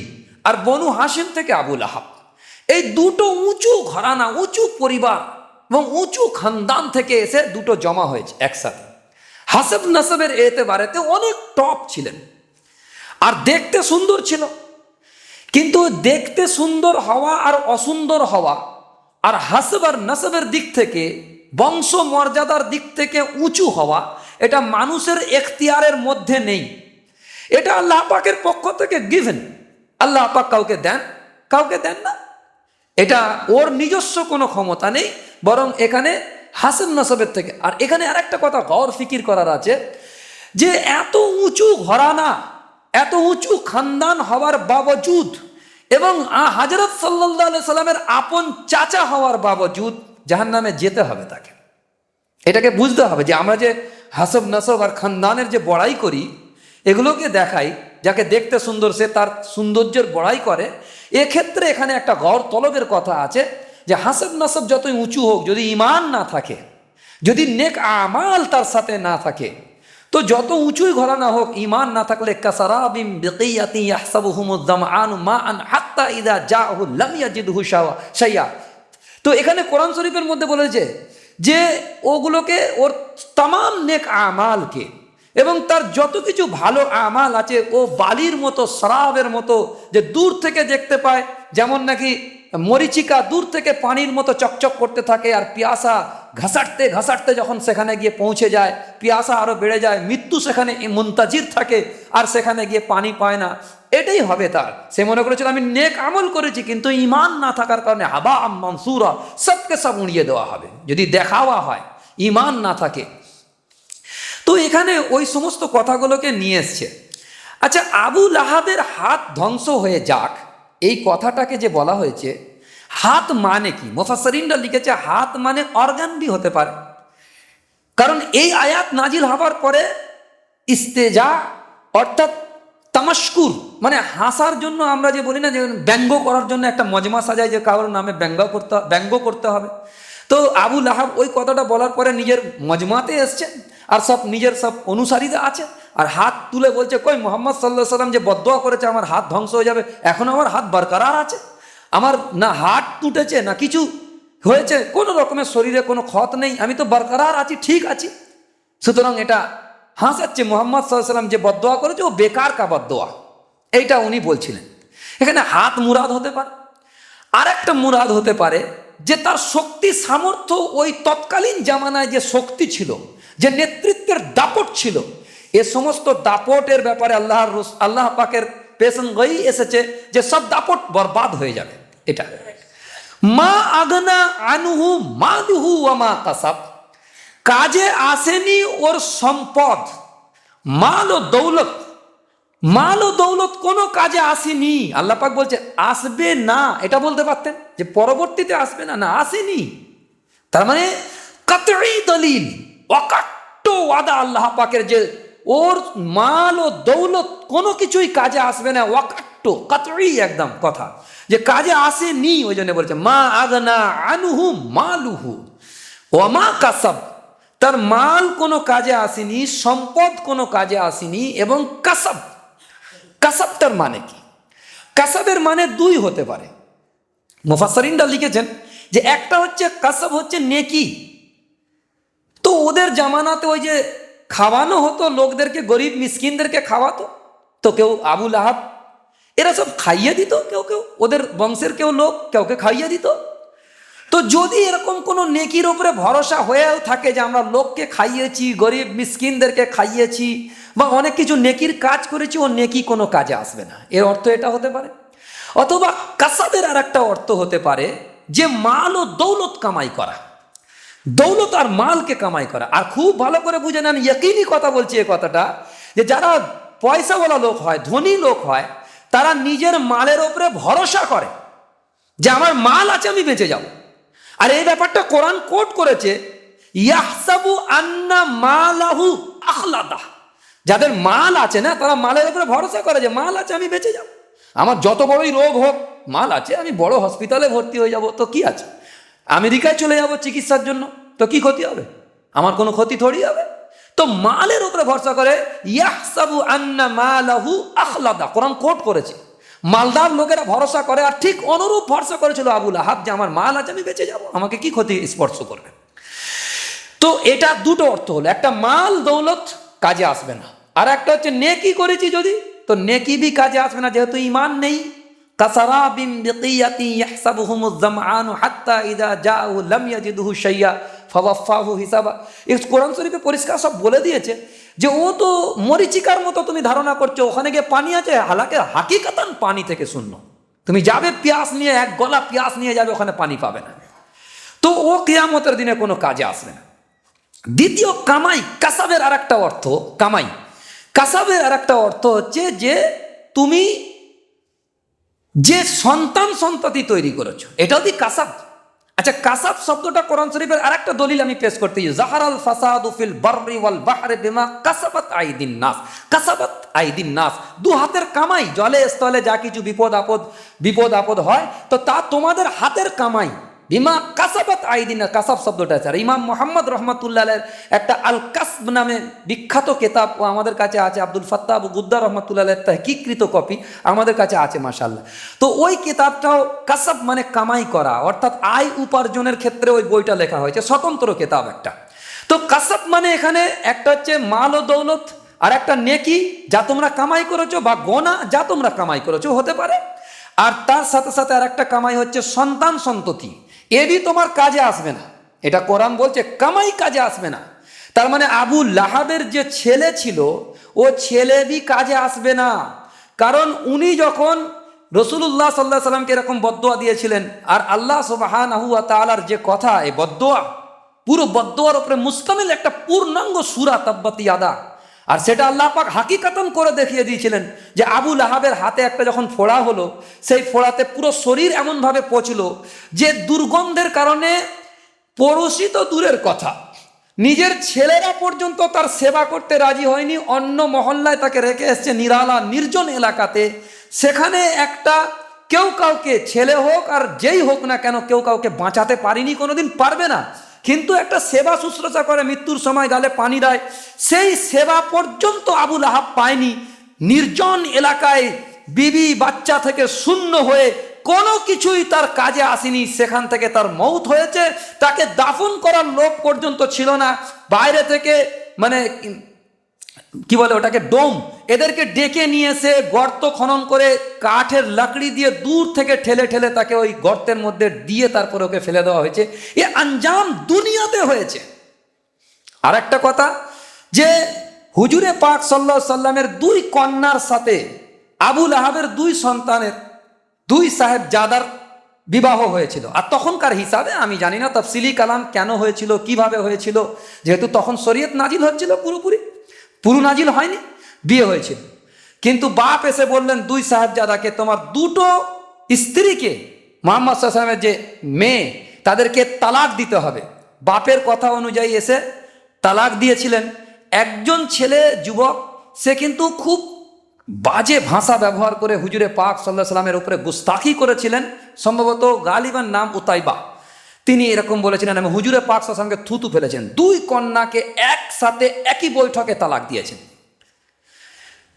A: আর বনু হাসিম থেকে আবু লাহাব, এই দুটো উঁচু ঘরানা, উঁচু পরিবার এবং উঁচু খানদান থেকে এসে দুটো জমা হয়েছে একসাথে। হাসব নাসবের এতেবারেতে অনেক টপ ছিলেন আর দেখতে সুন্দর ছিল, কিন্তু দেখতে সুন্দর হওয়া আর অসুন্দর হওয়া আর হাসব আর নাসবের দিক থেকে বংশ মর্যাদার দিক থেকে উঁচু হওয়া এটা মানুষের এখতিয়ারের মধ্যে নেই, এটা আল্লাহ পাকের পক্ষ থেকে গিভেন। আল্লাহ পাক কাউকে দেন না, এটা ওর নিজস্ব কোনো ক্ষমতা নেই, বরং এখানে হাসব নাসবের থেকে। আর এখানে আরেকটা কথা গৌর ফিকির করার আছে যে এত উঁচু ঘরানা, এত উঁচু খানদান হওয়ার বাবজুদ এবং হযরত সাল্লাল্লাহু আলাইহি সাল্লামের আপন চাচা হওয়ার বাবজুদ জাহান্নামে যেতে হবে তাকে। এটাকে বুঝতে হবে যে আমরা যে হাসব নাসব আর খানদানের যে বড়াই করি, এগুলোকে দেখাই, যাকে দেখতে সুন্দর সে তার সৌন্দর্যের বড়াই করে, এক্ষেত্রে এখানে একটা গড় তলবের কথা আছে যে হাসব নাসব যতই উঁচু হোক, যদি ঈমান না থাকে, যদি নেক আমাল তার সাথে না থাকে, তো যত উঁচুই ঘরানা হোক, ঈমান না থাকলে কাসারাবিম বিকিয়াতি ইয়াহসাবুহুমুয যামআনু মাআন হাত্তা ইযা জাআহু লাম ইয়াজিদহু শাইআ। তো এখানে কোরআন শরীফের মধ্যে বলেছে যে ওগুলোকে, ওর তামাম নেক আমালকে এবং তার যত কিছু ভালো আমাল আছে, ও বালির মতো, সরাবের মতো, যে দূর থেকে দেখতে পায়, যেমন নাকি মরিচিকা দূর থেকে পানির মতো চকচক করতে থাকে, আর পিয়াসা ঘাসাটতে ঘাসাটতে যখন সেখানে গিয়ে পৌঁছে যায়, পিয়াসা আরও বেড়ে যায়, মৃত্যু সেখানে মুনতাজির থাকে আর সেখানে গিয়ে পানি পায় না, এটাই হবে তার। সে মনে করেছিল আমি নেক আমল করেছি, কিন্তু ঈমান না থাকার কারণে হাবা মানসুরা, সবকে সব উড়িয়ে দেওয়া হবে যদি দেখাওয়া হয়, ঈমান না থাকে। তো এখানে ওই সমস্ত কথাগুলোকে নিয়ে এসছে। আচ্ছা, আবু লাহাবের হাত ধ্বংস হয়ে যাক, এই কথাটাকে যে বলা হয়েছে, হাত মানে কি? মুফাসসিরিনরা লিখেছে হাত মানে অর্গান বি হতে পারে, কারণ এই আয়াত নাজিল হওয়ার পরে ইস্তেজা অর্থাৎ তামাশকুর মানে হাসার জন্য, আমরা যে বলি না যে ব্যঙ্গ করার জন্য একটা মজমা সাজায় যে কারোর নামে ব্যঙ্গ করতে হবে, তো আবু লাহাব ওই কথাটা বলার পরে নিজের মজমাতে এসছে আর সব নিজের সব অনুসারীরা আছে আর হাত তুলে বলছে, কই মোহাম্মদ সাল্লাল্লাহু আলাইহি সাল্লাম যে বদদোয়া করেছে আমার হাত ধ্বংস হয়ে যাবে, এখন আমার হাত বরকরার আছে, আমার না হাত টুটেছে না কিছু হয়েছে, কোনো রকমের শরীরে কোনো ক্ষত নেই, আমি তো বরকরার আছি, ঠিক আছি। সুতরাং এটা হাসাচ্ছে মোহাম্মদ সাল্লাল্লাহু আলাইহি সাল্লাম যে বদদোয়া করেছে ও বেকার কা বদদোয়া, এইটা উনি বলছিলেন। এখানে হাত মুরাদ হতে পারে, আর একটা মুরাদ হতে পারে যে তার শক্তি সামর্থ্য, ওই তৎকালীন জামানায় যে শক্তি ছিল, যে নেতৃত্বের দাপট ছিল, এ সমস্ত দাপটের ব্যাপারে আল্লাহ পাকের পেশনগই এসেছে যে সব দাপট বরবাদ হয়ে যাবে। এটা মা আগনা আনহু মালুহু ওয়া মা কাসাব, কাজে আসেনি ওর সম্পদ, মাল ও দৌলত, মাল ও দৌলত কোনো কাজে আসেনি। আল্লাহ পাক বলছে আসবে না, এটা বলতে পারতেন যে পরবর্তীতে আসবে না, না আসেনি। তার মানে কাতঈ দলিল, অকাট্য ওয়াদা আল্লাহ পাকের যে ওর মাল ও দৌলত কোনো কিছুই কাজে আসবে না, ওয়াকাট্য কাতঈ একদম কথা যে কাজে আসেনি। ওই জন্য বলছে মা আগনা আনহু মালুহু ওয়া মা কাসাব, তার মাল কোনো কাজে আসেনি, সম্পদ কোনো কাজে আসেনি। এবং কাসাব, কাসাবটার মানে কি? কাসাবের মানে দুই হতে পারে। মুফাসসিরিনরা লিখেছেন যে একটা হচ্ছে কাসাব হচ্ছে নেকি। তো ওদের জামানাতে ওই যে খাওয়ানো হতো লোকদেরকে, গরিব মিসকিনদেরকে খাওয়াতো, তো কেউ আবু লাহাব এরা সব খাইয়ে দিত, কেউ কেউ ওদের বংশের কেউ লোক কাউকে খাইয়ে দিত। তো যদি এরকম কোনো নেকির উপরে ভরসা হয়েও থাকে যে আমরা লোককে খাইয়েছি, গরিব মিসকিনদেরকে খাইয়েছি বা অনেক কিছু নেকির কাজ করেছি, ও নেকি কোনো কাজে আসবে না, এর অর্থ এটা হতে পারে। অথবা কাসাবের আর একটা অর্থ হতে পারে যে মাল ও দৌলত কামাই করা, দৌলত আর মালকে কামাই করা। আর খুব ভালো করে বুঝে নেন, ইয়াকিনি কথা বলছি এই কথাটা, যে যারা পয়সাওয়ালা লোক হয়, ধনী লোক হয়, তারা নিজের মালের ওপরে ভরসা করে যে আমার মাল আছে, আমি বেঁচে যাব। আর এই ব্যাপারটা কোরআন কোট করেছে, ইয়াহসাবু আন্না মালাহু আখলাদা, যাদের মাল আছে না, তারা মালের উপরে ভরসা করে যে মাল আছে, আমি বেঁচে যাব, আমার যত বড়ই রোগ হোক মাল আছে, আমি বড় হসপিটালে ভর্তি হয়ে যাব, তো কি আছে, আমেরিকায় চলে যাব চিকিৎসার জন্য, তো কি ক্ষতি হবে, আমার কোনো ক্ষতি থোড়ি হবে। তো মালের উপরে ভরসা করে, ইয়াহসাবু আন্না মালাহু আখলাদা, কোরআন কোট করেছে। মালদার লোকেরা ভরসা করে, আর ঠিক অনুরূপ ভরসা করেছিল আবু লাহাব যে আমার মাল আছে, আমি বেঁচে যাব, আমাকে কি ক্ষতি স্পর্শ করবে। তো এটা দুটো অর্থ হলো, একটা মাল দৌলত কাজে আসবে না, আর একটা হচ্ছে নেকি করেছি যদি, তো নেকি বি কাজে আসবে না, যেহেতু ঈমান নেই। কাসারাবিম বিকিয়াতি ইয়াহসাবুহুমুজ জামআনু হাত্তা ইযা জাউ লাম ইয়াজিদহু শাইয়া ফাওয়াফাহু হিসাবা। এই কোরআন শরীফে পরিষ্কার সব বলে দিয়েছে যে ও তো মরিচিকার মতো তুমি ধারণা করছো, ওখানে গিয়ে পানি আছে, হালাকে হাকিকাতান পানি থেকে শূন্য। তুমি যাবে পিয়াস নিয়ে, এক গলা পিয়াস নিয়ে যাবে, ওখানে পানি পাবে না। তো ও কিয়ামতের দিনে কোনো কাজে আসবে না। দ্বিতীয় কামাই, কাসাবের আর একটা অর্থ, কামাই কাসাবের আর একটা অর্থ হচ্ছে যে তুমি যে সন্তান সন্ততি তৈরি করেছো, এটাও কি কাসাব। আচ্ছা, কাসাব শব্দটা কোরআন শরীফের আর একটা দলিল আমি পেশ করতে চাই, জাহারাল ফাসাদু ফিল বাররি ওয়াল বাহরি বিমা কাসাবাত আইদিন নাস। কাসাবাত আইদিন নাস, দু হাতের কামাই, জলে স্থলে যা কিছু বিপদ আপদ হয়, তো তা তোমাদের হাতের কামাই। বিমা কাসাবাত আইদিন নাস, কাসাব শব্দটা আছে। আর ইমাম মোহাম্মদ রহমাতুল্লাহের একটা আল কাসব নামে বিখ্যাত কেতাব ও আমাদের কাছে আছে, আব্দুল ফাত্তাহ আবু গুদ্দার রহমাতুল্লাহের তাহকিকৃত কপি আমাদের কাছে আছে মাশাআল্লাহ। তো ওই কিতাবটাও কাসাব মানে কামাই করা, অর্থাৎ আয় উপার্জনের ক্ষেত্রে ওই বইটা লেখা হয়েছে, স্বতন্ত্র কেতাব একটা। তো কাসাব মানে এখানে একটা হচ্ছে মাল ও দৌলত, আর একটা নেকি যা তোমরা কামাই করেছো, বা গোনা যা তোমরা কামাই করেছো হতে পারে। আর তার সাথে সাথে আর একটা কামাই হচ্ছে সন্তান সন্ততি, এবি তোমার কাজে আসবে না, এটা কোরআন বলছে কামাই কাজে আসবে না। তার মানে আবু লাহাবের যে ছেলে ছিল, ও ছেলে বি কাজে আসবে না, কারণ উনি যখন রাসূলুল্লাহ সাল্লাল্লাহু আলাইহি সাল্লামকে এরকম বদদোয়া দিয়েছিলেন, আর আল্লাহ সুবহানাহু ওয়া তাআলার যে কথা, এই বদদোয়া পুরো বদদোয়ার উপরে মুস্তামিল একটা পূর্ণাঙ্গ সূরা তাব্বাত ইয়াদা, আর সেটা আল্লাহ পাক হাকিকাতান করে দেখিয়ে দিয়েছিলেন যে আবু লাহাবের হাতে একটা যখন ফোড়া হলো, সেই ফোড়াতে পুরো শরীর এমনভাবে পচলো যে দুর্গন্ধের কারণে পড়োশি তো দূরের কথা, নিজের ছেলেরা পর্যন্ত তার সেবা করতে রাজি হয়নি, অন্য মহল্লায় তাকে রেখে এসছে নিরালা নির্জন এলাকাতে। সেখানে একটা কেউ কাউকে, ছেলে হোক আর যেই হোক না কেন, কেউ কাউকে বাঁচাতে পারিনি, কোনোদিন পারবে না। কিন্তু একটা সেবা শুশ্রূষা করে, মৃত্যুর সময় গালে পানি দেয়, সেই সেবা পর্যন্ত আবু লাহাব পায়নি। নির্জন এলাকায় বিবি বাচ্চা থেকে শূন্য হয়ে কোনো কিছুই তার কাজে আসেনি, সেখান থেকে তার মৌত হয়েছে। তাকে দাফন করার লোক পর্যন্ত ছিল না। বাইরে থেকে মানে কি বলে ওটাকে, ডোম, এদেরকে ডেকে নিয়ে এসে গর্ত খনন করে কাঠের লাকড়ি দিয়ে দূর থেকে ঠেলে ঠেলে তাকে ওই গর্তের মধ্যে দিয়ে তারপরে ওকে ফেলে দেওয়া হয়েছে। এ আঞ্জাম দুনিয়াতে হয়েছে। আর একটা কথা, যে হুজুরে পাক সাল্লাল্লাহু আলাইহি সাল্লামের দুই কন্যার সাথে আবু লাহাবের দুই সন্তানের, দুই সাহেবজাদার বিবাহ হয়েছিল। আর তখনকার হিসাবে আমি জানি না তাফসিলি কালাম কেন হয়েছিল, কিভাবে হয়েছিল, যেহেতু তখন শরীয়ত নাজিল হচ্ছিল, পুরো নাজিল হয়নি, বিয়ে হয়েছিল। কিন্তু বাপ এসে বললেন দুই সাহেবজাদাকে, তোমার দুটো স্ত্রীকে, মুহাম্মদ সাল্লাল্লাহু আলাইহি ওয়াসাল্লামের যে মেয়ে, তাদেরকে তালাক দিতে হবে। বাপের কথা অনুযায়ী এসে তালাক দিয়েছিলেন। একজন ছেলে যুবক, সে কিন্তু খুব বাজে ভাষা ব্যবহার করে হুজুরে পাক সাল্লাল্লাহু আলাইহি সাল্লামের উপরে গুস্তাখি করেছিলেন। সম্ভবত গালিবান নাম উতাইবা। তিনি এরকম বলেছিলেন, আমি হুজুরে পাক সাল্লাল্লাহু আলাইহি সাল্লামকে থুতু ফেলেছেন। দুই কন্যাকে একসাথে একই বৈঠকে তালাক দিয়েছেন।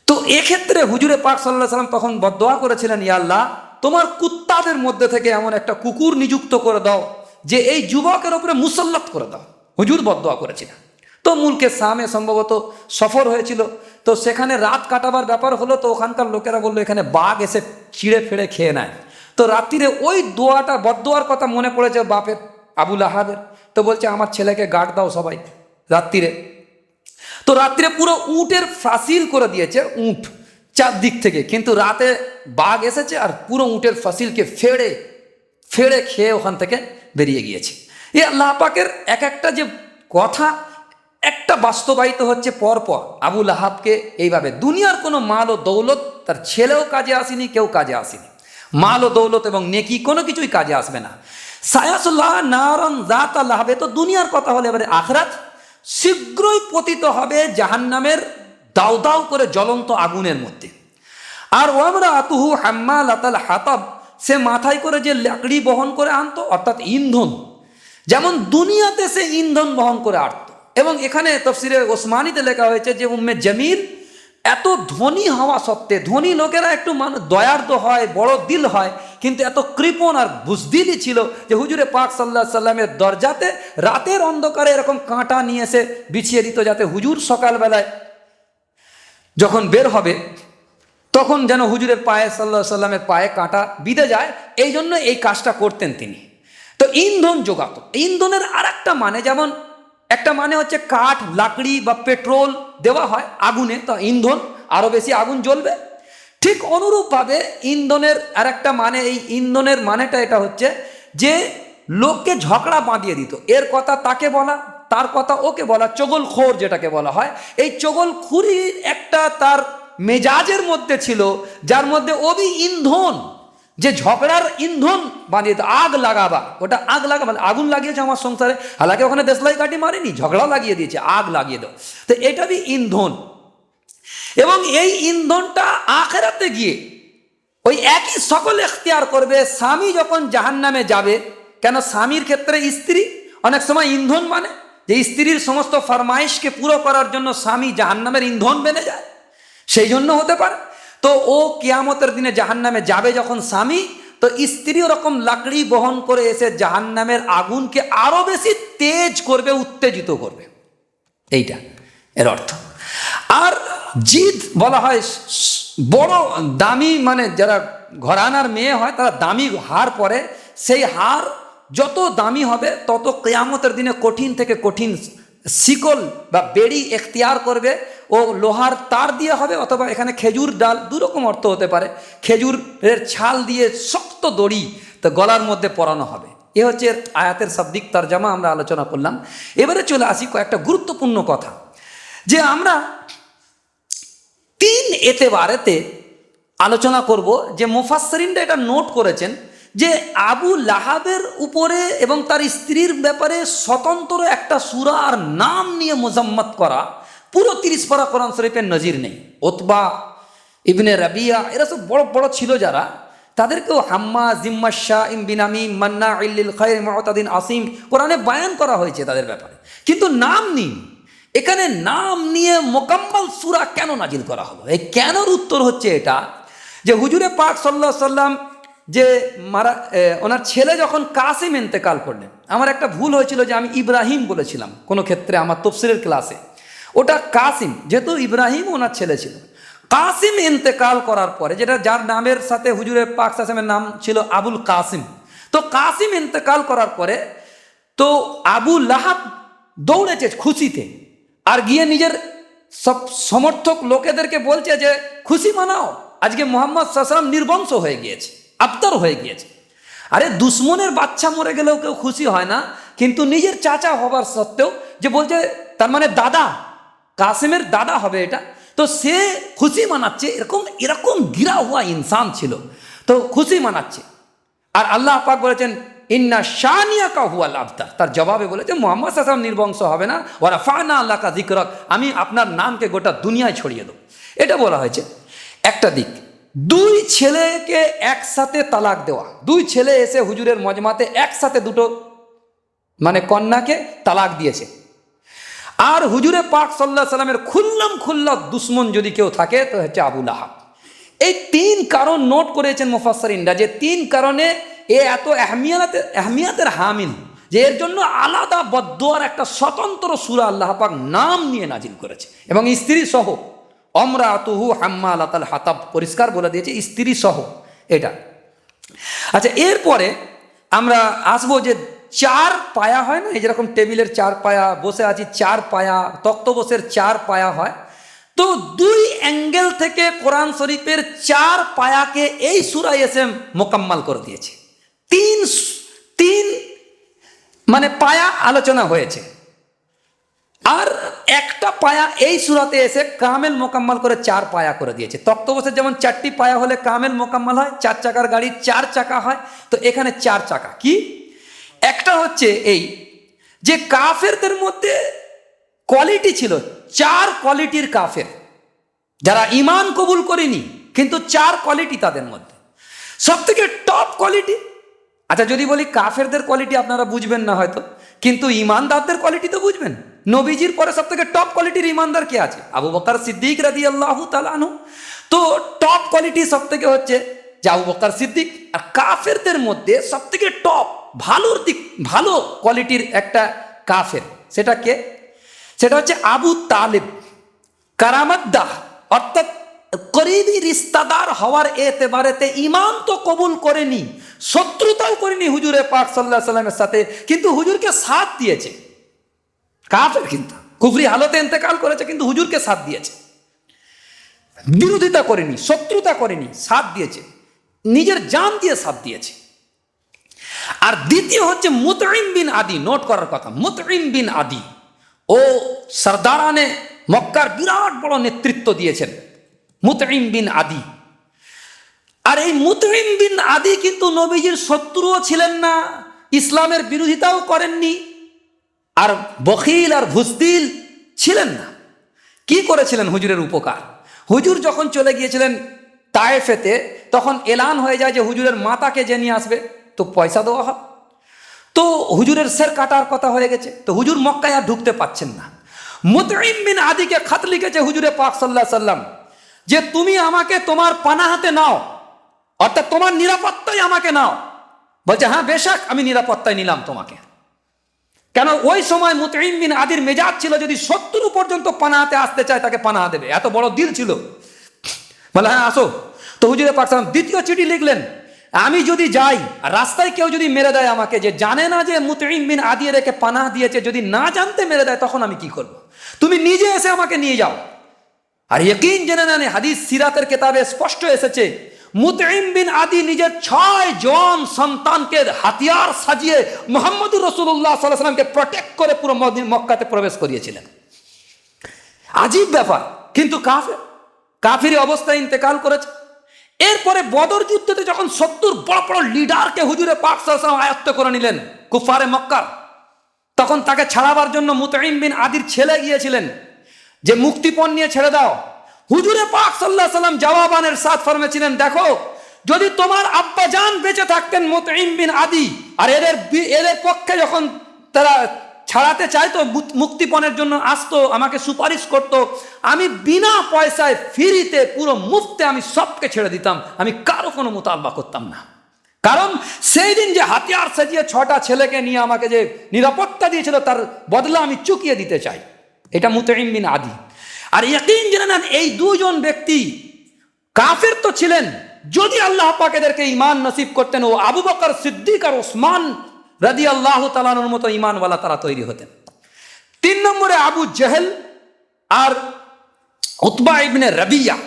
A: তো এক্ষেত্রে হুজুরে পাক সাল্লাল্লাহু আলাইহি সাল্লাম তখন বদদোয়া করেছিলেন, ইয়া আল্লাহ, তোমার কুত্তাদের মধ্যে থেকে এমন একটা কুকুর নিযুক্ত করে দাও যে এই যুবকের উপরে মুসল্লাত করে দাও। হুজুর বদদোয়া করেছিলেন। তো মুলকে শামে সম্ভবত সফর হয়েছিল, তো সেখানে রাত কাটাবার ব্যাপার হলো। তো ওখানকার লোকেরা বললো এখানে বাঘ এসে চিড়ে ফেড়ে খেয়ে নেয়। তো রাত্রিরে ওই দোয়াটা, বদদোয়ার কথা মনে পড়েছে বাপের, আবু লাহাবের। তো বলছে আমার ছেলেকে গার্ড দাও সবাই রাত্রিরে। তো রাত্রিরে পুরো উটের ফাসিল করে দিয়েছে, উট চারদিক থেকে, কিন্তু রাতে বাঘ এসেছে আর পুরো উটের ফাসিলকে ফেড়ে ফেড়ে খেয়ে ওখান থেকে বেরিয়ে গিয়েছে। এই আল্লাহ পাকের এক একটা যে কথা, একটা বাস্তবায়িত হচ্ছে পরপর। আবু লাহাবকে এইভাবে দুনিয়ার কোনো মাল ও দৌলত, তার ছেলেও কাজে আসেনি, কেউ কাজে আসেনি। মাল ও দৌলত এবং নেকি কোনো কিছুই কাজে আসবে না। সায়াসুল্লাহ নারান যাতা লাহাবে, তো দুনিয়ার কথা হলে এবারে আখিরাত, শীঘ্রই পতিত হবে জাহান্নামের দাউ দাউ করে জ্বলন্ত আগুনের মধ্যে। আর ওয়ামরাতুহু হাম্মালাতাল হাতাব, সে মাথায় করে যে লাকড়ি বহন করে আনতো, অর্থাৎ ইন্ধন, যেমন দুনিয়াতে সে ইন্ধন বহন করে আনতো। এবং এখানে তাফসিরে ওসমানীতে লেখা হয়েছে যে উম্মে জামিল এত ধনী হওয়া সত্ত্বে, ধনী লোকেরা একটু দয়ার্দ হয়, বড় দিল হয়, কিন্তু এত কৃপণ আর বুজদিলই ছিল যে হুজুরে পাক সাল্লাল্লাহু আলাইহি সাল্লামের দরজাতে রাতের অন্ধকারে এরকম কাঁটা নিয়ে এসে বিছিয়ে দিত, যাতে হুজুর সকালবেলায় যখন বের হবে তখন যেন হুজুরের পায়ে, সাল্লাল্লাহু আলাইহি সাল্লামের পায়ে কাঁটা বিঁধে যায়। এই জন্য এই কাজটা করতেন তিনি। তো ইন্ধন জোগাত। ইন্ধনের আর একটা মানে, যেমন একটা মানে হচ্ছে কাঠ, লাকড়ি বা পেট্রোল দেওয়া হয় আগুনে, তো ইন্ধন, আরও বেশি আগুন জ্বলবে। ঠিক অনুরূপভাবে ইন্ধনের আর একটা মানে, এই ইন্ধনের মানেটা এটা হচ্ছে যে লোককে ঝগড়া বাঁধিয়ে দিত। এর কথা তাকে বলা, তার কথা ওকে বলা, চগলখোর যেটাকে বলা হয়। এই চগলখুরির একটা তার মেজাজের মধ্যে ছিল, যার মধ্যে ওবি ইন্ধন, যে ঝগড়ার ইন্ধন বানিয়ে দিত। আগ লাগাবা, ওটা আগ লাগাবা, আগুন লাগিয়েছে আমার সংসারে, হালাকে ওখানে দেশলাই কাঠি মারেনি, ঝগড়া লাগিয়ে দিয়েছে, আগ লাগিয়ে দাও। তো এটা বি ইন্ধন। এবং এই ইন্ধনটা আখিরাতে গিয়ে ওই একই সকল এখতিয়ার করবে। স্বামী যখন জাহান্নামে যাবে, কেন স্বামীর ক্ষেত্রে স্ত্রী অনেক সময় ইন্ধন, মানে যে স্ত্রীর সমস্ত ফরমাইশকে পুরো করার জন্য স্বামী জাহান্নামের ইন্ধন বেনে যায়, সেই জন্য হতে পারে। তো ও কিয়ামতের দিনে জাহান্নামে যাবে যখন স্বামী, তো স্ত্রী ওরকম লাকড়ি বহন করে এসে জাহান্নামের আগুনকে আরো বেশি তেজ করবে, উত্তেজিত করবে। এইটা এর অর্থ। আর জিদ বলা হয় বড় দামি, মানে যারা ঘরানার মেয়ে হয় তারা দামি হার পরে, সেই হার যত দামি হবে তত কিয়ামতের দিনে কঠিন থেকে কঠিন শিকল বা বেড়ি এখতিয়ার করবে। ও লোহার তার দিয়ে হবে, অথবা এখানে খেজুর ডাল, দুরকম অর্থ হতে পারে। খেজুরের ছাল দিয়ে শক্ত দড়ি তো গলার মধ্যে পরানো হবে। এ হচ্ছে আয়াতের শাব্দিক তরজমা আমরা আলোচনা করলাম। এবারে চলে আসি কয়েকটা গুরুত্বপূর্ণ কথা, যে আমরা 3 এতেবারেতে আলোচনা করব, যে মুফাসসিরিনরা এটা নোট করেছেন যে আবু লাহাবের উপরে এবং তার স্ত্রীর ব্যাপারে স্বতন্ত্র একটা সূরা আর নাম নিয়ে মুজাম্মাত করা পুরো 30 পারা কোরআন শরীফের নজির নেই। উতবা ইবনে রাবিয়া এরা সব বড় বড় ছিল যারা, তাদেরকেও হাম্মা জিম্মা শাহ ইম বিনামি মান্না ইল্লিল খায়র মুতাদিন আসিম কোরআনে বায়ান করা হয়েছে তাদের ব্যাপারে, কিন্তু নাম নেই। এখানে নাম নিয়ে মোকাম্মল সূরা কেন নাজিল করা হলো? এই কেনর উত্তর হচ্ছে এটা যে হুজুরে পাক সাল্লাল্লাহু আলাইহি সাল্লাম যে ওনার ছেলে যখন কাসিম ইন্তেকাল করলেন, আমার একটা ভুল হয়েছিল যে আমি ইব্রাহিম বলেছিলাম কোনো ক্ষেত্রে আমার তাফসীরের ক্লাসে, ওটা কাসিম, যেহেতু ইব্রাহিম ওনার ছেলে ছিল। কাসিম ইন্তেকাল করার পরে, যেটা যার নামের সাথে হুজুরে পাক সাল্লামের নাম ছিল আবুল কাসিম, তো কাসিম ইন্তেকাল করার পরে তো আবু লাহাব দৌড়েছে খুশিতে, আর গিয়ে নিজের সব সমর্থক লোকেদেরকে বলছে যে খুশি মানাও, আজকে মুহাম্মদ সাল্লাল্লাহু আলাইহি ওয়াসাল্লাম নির্বংশ হয়ে গিয়েছে, আবতার হয়ে গিয়েছে। আরে দুশ্মনের বাচ্চা মরে গেলেও কেউ খুশি হয় না, কিন্তু নিজের চাচা হবার সত্ত্বেও যে বলছে, তার মানে দাদা, কাসিমের দাদা হবে এটা, তো সে খুশি মানাচ্ছে। এরকম গিরা হুয়া ইনসান ছিল, তো খুশি মানাচ্ছে। আর আল্লাহ পাক বলেছেন ইন্না শানিয়াকা হুয়াল আবতার, তার জবাবে বলেছে মুহাম্মদ সাল্লাল্লাহু আলাইহি ওয়াসাল্লাম নির্বংশ হবে না, ওয়া রাফা'না লাকা যিকরাক, আমি আপনার নামকে গোটা দুনিয়ায় ছড়িয়ে দেব, এটা বলা হয়েছে। একটা দিক, দুই ছেলেকে একসাথে তালাক দেওয়া, দুই ছেলে এসে হুজুরের মজমাতে একসাথে দুটো মানে কন্যাকে তালাক দিয়েছে। আর হুজুরে পাক সাল্লাল্লাহু আলাইহি সাল্লামের খুল্লা দুশ্মন যদি কেউ থাকে তো হচ্ছে আবু লাহাব। এই তিন কারণ নোট করেছেন মুফাসসিরিনরা, যে তিন কারণে এ এত আহমিয়াতের হামিল, যে এর জন্য আলাদা বদদুয়ার একটা স্বতন্ত্র সূরা আল্লাহ পাক নাম নিয়ে নাজিল করেছে, এবং স্ত্রী সহ। আমরাতুহু হাম্মালাতাল হাতাব, পরিষ্কার বলে দিয়েছে স্ত্রী সহ এটা। আচ্ছা, এরপরে আমরা আসবো যে চার পায়া হয় না, এই যেরকম টেবিলের চার পায়া, বসে আছি চার পায়া, তক্তপোষের চার পায়া হয়, তো দুই অ্যাঙ্গেল থেকে কোরআন শরীফের চার পায়াকে এই সূরায় এসে মোকাম্মাল করে দিয়েছে। তিন মানে পায়া আলোচনা হয়েছে, আর একটা পায়া এই সূরাতে এসে কামেল মোকাম্মল করে চার পায়া করে দিয়েছে। তক্তপোষের যেমন চারটি পায়া হলে কামেল মোকাম্মল হয়, চার চাকার গাড়ি চার চাকা হয়, তো এখানে চার চাকা। কি একটা হচ্ছে এই যে কাফেরদের মধ্যে কোয়ালিটি ছিল, চার কোয়ালিটির কাফের, যারা ঈমান কবুল করেনি, কিন্তু চার কোয়ালিটি তাদের মধ্যে। সব থেকে টপ কোয়ালিটি, আচ্ছা যদি বলি কাফেরদের কোয়ালিটি আপনারা বুঝবেন না হয়তো, কিন্তু ঈমানদারদের কোয়ালিটি তো বুঝবেন। নবীজির পরে সব থেকে টপ কোয়ালিটির ঈমানদার কে আছে? আবু বকর সিদ্দিক রাদিয়াল্লাহু তাআলা আনহু। তো টপ কোয়ালিটি সব থেকে হচ্ছে যে আবু বকর সিদ্দিক। আর কাফেরদের মধ্যে সব থেকে টপ ভালোর দিক, ভালো কোয়ালিটির একটা কাফের, সেটা কে? সেটা হচ্ছে আবু তালেব কারামাদ্দাহ, অর্থাৎ করিবি রিস্তাদার হওয়ার এতেবারেতে ঈমান তো কবুল করেনি, শত্রুতাও করেনি হুজুরে পাক সাল্লাল্লাহু আলাইহি ওয়াসাল্লামের সাথে, কিন্তু হুজুরকে সাথ দিয়েছে। কাফের কিন্তু কুফরি হালতে ইন্তেকাল করেছে, কিন্তু হুজুরকে সাথ দিয়েছে, বিরোধিতা করেনি, শত্রুতা করেনি, সাথ দিয়েছে, নিজের জান দিয়ে সাথ দিয়েছে। আর দ্বিতীয় হচ্ছে মুতঈম বিন আদি, নোট করার কথা, মুতঈম বিন আদি ও সরদারানে মক্কার বিরাট বড় নেতৃত্ব দিয়েছেন মুতঈম বিন আদি। আর এই মুতঈম বিন আদি কিন্তু নবীজির শত্রুও ছিলেন না, ইসলামের বিরোধিতাও করেননি, আর বখিল আর বুজদিল ছিলেন না। কি করেছিলেন হুজুরের উপকার? হুজুর যখন চলে গিয়েছিলেন তায়েফেতে, তখন এলান হয়ে যায় যে হুজুরের মাতাকে যে নিয়ে আসবে, তো পয়সা দেওয়া হয়। তো হুজুরের সের কাটার কথা হয়ে গেছে, তো হুজুর মক্কায় আর ঢুকতে পাচ্ছেন না। মুতঈম বিন আদিকে খাত লিখেছে হুজুরে পাক সাল্লাল্লাহু আলাইহি সাল্লাম, যে তুমি আমাকে তোমার পানাহাতে নাও, অর্থাৎ তোমার নিরাপত্তায় আমাকে নাও। বলছে হ্যাঁ বেশক আমি নিরাপত্তায় নিলাম তোমাকে। কেন ওই সময় মুতঈম বিন আদির মেজাজ ছিল, যদি শত্রু পর্যন্ত পানাহাতে আসতে চায় তাকে পানাহা দেবে, এত বড় দিল ছিল। বলে হ্যাঁ আসো। তো হুজুরে পাক সাল্লাল্লাহু আলাইহি সাল্লাম দ্বিতীয় চিঠি লিখলেন, আমি যদি যাই রাস্তায় কেউ যদি মেরে দেয় আমাকে, যে জানে না যে মুতঈম বিন আদি রেখে পানাহ দিয়েছে, যদি না জানতে মেরে দেয় তখন আমি কি করব? তুমি নিজে এসে আমাকে নিয়ে যাও। আর ইয়াকিন জেনে নেন, হাদিস সিরাতের কিতাবে স্পষ্ট এসেছে, মুতঈম বিন আদি নিজের 6 জওয়ান সন্তানকে হাতিয়ার সাজিয়ে মুহাম্মদুর রাসূলুল্লাহ সাল্লাল্লাহু আলাইহি ওয়াসাল্লামকে প্রটেক্ট করে পুরো মক্কাতে প্রবেশ করিয়েছিলেন। আজীব ব্যাপার, কিন্তু কাফির অবস্থায় ইন্তেকাল করেছে। এরপরে বদর যুদ্ধতে যখন 70 বড় বড় লিডারকে হুজুরে পাক সাল্লাল্লাহু আলাইহি ওয়াসাল্লাম আয়ত্ত করে নিলেন কুফারে মক্কার, তখন তাকে ছাড়াবার জন্য মুতঈম বিন আদির ছেলে গিয়েছিলেন যে মুক্তিপণ নিয়ে ছেড়ে দাও। হুজুরে পাক সাল্লাল্লাহু আলাইহি ওয়াসাল্লাম জওয়াবানের সাথ ফরমেছিলেন, দেখো যদি তোমার আব্বাজান বেঁচে থাকতেন মুতঈম বিন আদি, আর এদের পক্ষে যখন তারা ছাড়াতে চাইতো, মুক্তিপণের জন্য আসতো, আমাকে সুপারিশ করত, আমি বিনা পয়সায় ফ্রিতে পুরো মুফতে আমি সবকে ছেড়ে দিতাম, আমি কারো কোনো মোতালবা করতাম না। কারণ সেই দিন যে হাতিয়ার সাজিয়ে 6টা ছেলেকে নিয়ে আমাকে যে নিরাপত্তা দিয়েছিল, তার বদলা আমি চুকিয়ে দিতে চাই। এটা মুতঈম বিন আদি। আর ইয়াকিন জেনে নেন, এই দুজন ব্যক্তি কাফের তো ছিলেন, যদি আল্লাহ পাক এদেরকে ঈমান নসিব করতেন, ও আবু বকর সিদ্দিক আর ওসমান রাদিয়াল্লাহু তাআলা আনহুর মতো ঈমানওয়ালা তারা তৈরি হতেন। 3 নম্বরে আবু জেহেল আর Utba ibn Rabia.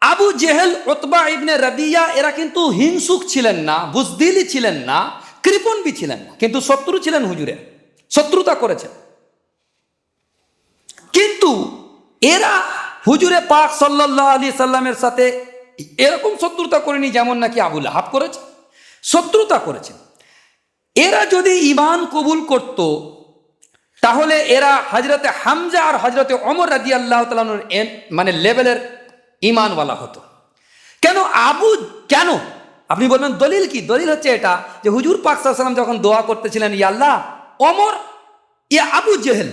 A: Abu Jahl, Utba ibn Rabia এরা কিন্তু হিংসুক ছিলেন না, বুজদিলি ছিলেন না, কৃপণবী ছিলেন না, কিন্তু শত্রু ছিলেন হুজুরের, শত্রুতা করেছেন। কিন্তু এরা হুজুরে পাক সাল্লাল্লাহু আলাইহি সাল্লামের সাথে এরকম শত্রুতা করেনি যেমন নাকি আবু লাহাব করেছে, শত্রুতা করেছেন। এরা যদি ঈমান কবুল করত, তাহলে এরা হযরতে হামজা আর হযরতে ওমর রাদিয়াল্লাহু তাআলা মানে লেভেলের ঈমানওয়ালা হতো। কেন আপনি বলবেন দলিল কি? দলিল হচ্ছে এটা যে হুজুর পাক সাল্লাল্লাহু আলাইহি ওয়াসাল্লাম যখন দোয়া করতেছিলেন, ইয়া আল্লাহ, ওমর ইয়া আবু জেহেল,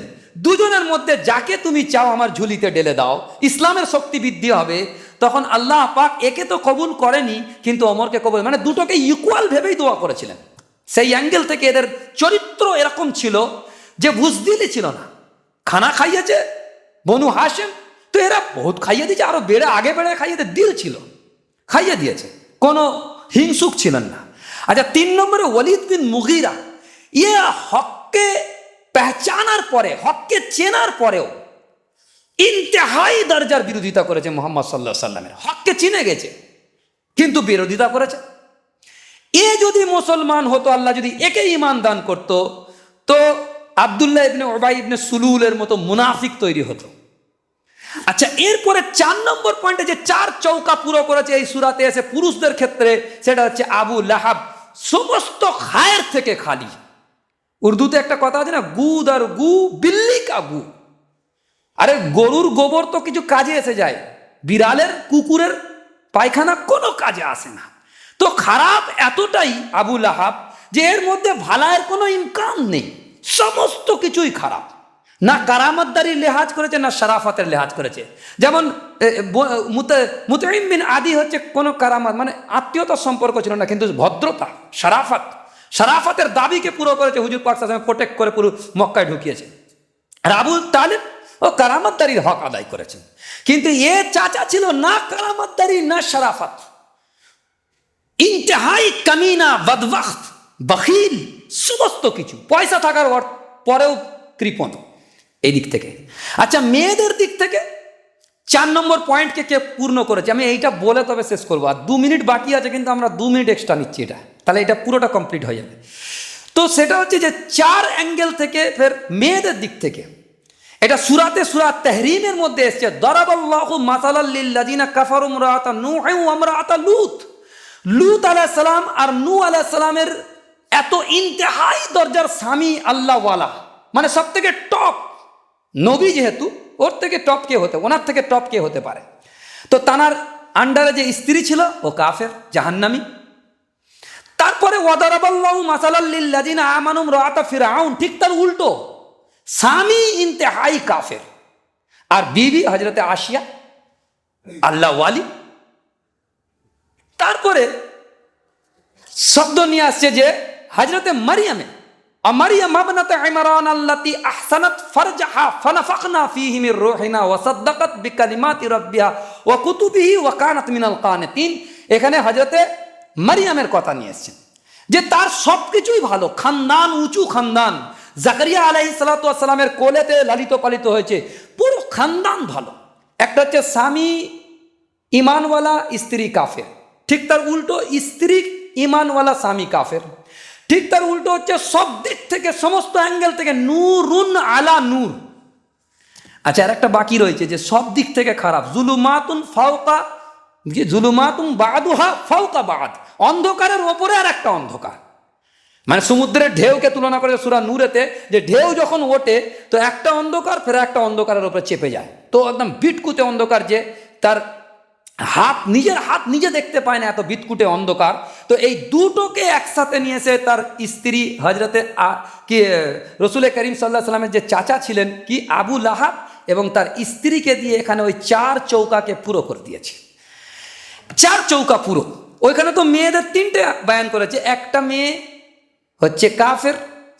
A: দুজনের মধ্যে যাকে তুমি চাও আমার ঝুলিতে ঢেলে দাও, ইসলামের শক্তি বৃদ্ধি হবে, তখন আল্লাহ পাক একে তো কবুল করেনি, কিন্তু ওমরকে কবুল, মানে দুটোকে ইকুয়াল ভেবেই দোয়া করেছিলেন। সেই অ্যাঙ্গেল থেকে এদের চরিত্র এরকম ছিল যে বুজদিলি ছিল না। খানা খাইয়েছে বনু হাশেম, তো এরা বহুত খাইয়ে দিয়েছে, আরো আগে বেড়ে খাইয়ে দিল ছিল, খাইয়ে দিয়েছে, কোনো হিংসুক ছিলেন না। আচ্ছা, 3 নম্বরে ওয়ালিদ বিন মুগীরা, ইয়ে হককে পেহচানার পরে, হককে চেনার পরেও ইন্তেহাই দরজার বিরোধিতা করেছে মুহাম্মদ সাল্লাল্লাহু আলাইহি সাল্লামের। হককে চিনে গেছে কিন্তু বিরোধিতা করেছে। এ যদি মুসলমান হতো, আল্লাহ যদি একে ঈমান দান করত, তো আব্দুল্লাহ ইবনে উবাই ইবনে সুলুলের মতো মুনাফিক তৈরি হতো। আচ্ছা, এরপরে 4 নম্বর পয়েন্টে যে 4 চৌকা পুরো করেছে এই সূরাতে এসে পুরুষদের ক্ষেত্রে, সেটা হচ্ছে আবু লাহাব সমস্ত খায়ের থেকে খালি। উর্দুতে একটা কথা আছে না, গুদ আর গু বিল্লি কা গু। আরে গরুর গোবর তো কিছু কাজে এসে যায়, বিড়ালের কুকুরের পায়খানা কোনো কাজে আসে না। তো খারাপ এতটাই আবু লাহাব যে এর মধ্যে ভালায়ের কোনো ইমকান নেই, সমস্ত কিছুই খারাপ। না কারামতদারির লেহাজ করেছে, না শরাফতের লেহাজ করেছে। যেমন মুতঈম বিন আদি হচ্ছে কোনো কারামত মানে আত্মীয়তার সম্পর্ক ছিল না, কিন্তু ভদ্রতা, শরাফতের দাবিকে পুরো করেছে, হুজুর পাক সাল্লাল্লাহু আলাইহি ওয়াসাল্লাম প্রোটেক্ট করে পুরো মক্কায় ঢুকিয়েছে। আর আবু তালেব ও কারামতদারির হক আদায় করেছেন, কিন্তু এ চাচা ছিল না কারামতদারি না শরাফত, ইন্তেহাই কামিনা, বদবখত, বখিল, সমস্ত কিছু, পয়সা থাকার পরেও কৃপণ এই দিক থেকে। আচ্ছা, মেয়েদের দিক থেকে 4 নম্বর পয়েন্টকে কে পূর্ণ করেছে, আমি এইটা বলে তবে শেষ করবো। আর 2 মিনিট বাকি আছে, কিন্তু আমরা 2 মিনিট এক্সট্রা নিচ্ছি, এটা তাহলে এটা পুরোটা কমপ্লিট হয়ে যাবে। তো সেটা হচ্ছে যে 4 অ্যাঙ্গেল থেকে ফের মেয়েদের দিক থেকে এটা সূরা তাহরিমের মধ্যে এসেছে। দারাবাল্লাহু মাসালাল লিল্লাযিনা কাফারু ইমরাআতা নূহ ওয়া ইমরাআতা লূত। লূত আলাইহিস সালাম আর নূহ আলাইহিস সালামের এত ইন্তেহাই দরজার স্বামী আল্লাহওয়ালা, মানে সব থেকে টপ নবী, যেহেতু ওর থেকে টপ কে হতে, ওনার থেকে টপ কে হতে পারে। তো তানার আন্ডারে যে স্ত্রী ছিল ও কাফের, জাহান্নামী। তারপরে ওয়াদারাবাল্লাহু মাসালাল লিল্লাযিনা আমানু ইমরাআতা ফিরআউন, ঠিক তার উল্টো, স্বামী ইন্তেহাই কাফের, আর বিবি হযরতে আসিয়া আল্লাহ ওয়ালি। তারপরে শব্দ নিয়ে আসছে যে হযরতে মারিয়ামে, মারিয়াম ইবনাতে ইমরান আল্লাতী আহসানাত ফারজাহা ফানাফাখনা ফীহি মির রূহিনা ওয়া সাদ্দাকাত বিকালিমাতি রাব্বিহা ওয়া কুতুবিহি ওয়া কানাত মিনাল কানিতিন। এখানে হযরতে মারিয়ামের কথা নিয়ে এসেছেন যে তার সবকিছুই ভালো, খানদান উঁচু খানদান, জাকারিয়া আলাইহিস সালাতু ওয়াস সালামের কোলেতে লালিত পালিত হয়েছে, পুরো খানদান ভালো। একটা হচ্ছে স্বামী ঈমানওয়ালা, স্ত্রী কাফের, ঠিক তার উল্টো স্ত্রী ঈমানওয়ালা, স্বামী কাফের। ঠিক তার উল্টো হচ্ছে সব দিক থেকে, সমস্ত অ্যাঙ্গেল থেকে নূরুন আলা নূর। আচ্ছা, আর একটা বাকি রয়েছে যে সব দিক থেকে খারাপ, জুলুমাতুন ফাওকা, যে জুলুমাতুন বাদুহা ফাওকা বাদ, অন্ধকারের ওপরে আর একটা অন্ধকার। মানে সমুদ্রের ঢেউকে তুলনা করে সূরা নূরেতে, যে ঢেউ যখন ওঠে তো একটা অন্ধকার ফের একটা অন্ধকারের উপরে চেপে যায়, তো একদম বিটকুতে অন্ধকার, যে তার নিজের হাত নিজে দেখতে পায় না, এত বিদকুটে অন্ধকার। তো এই দুটোকে একসাথে নিয়ে এসে তার স্ত্রী হজরতে কি রসুল করিম সাল্লাহ সাল্লামের যে চাচা ছিলেন কি আবু লাহাব এবং তার স্ত্রীকে দিয়ে এখানে ওই 4 চৌকাকে পুরো করে দিয়েছে। 4 চৌকা পুরো। ওইখানে তো মেয়েদের 3টে বয়ান করেছে। একটা মেয়ে হচ্ছে কাফের,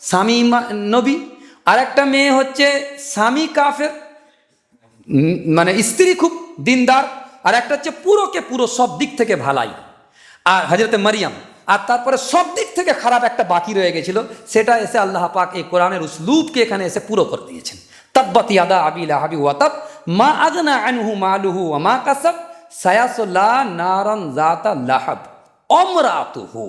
A: স্বামী নবী, আর একটা মেয়ে হচ্ছে স্বামী কাফের, মানে স্ত্রী খুব দিনদার, আর একটা হচ্ছে পুরোকে পুরো সব দিক থেকে ভালাই, আর হজরতে মারিয়াম। আর তারপরে সব দিক থেকে খারাপ একটা বাকি রয়ে গেছিল, সেটা এসে আল্লাহ পাক এই কোরআনের উসলুবকে এখানে এসে পুরো করে দিয়েছেন। তাব্বাত ইয়াদা আবি লাহাবি ওয়া তাব মা আগনা আনহু মালুহু ওয়া মা কাসাব সায়াসলা নারান যাতা লাহাব আমরাতুহু।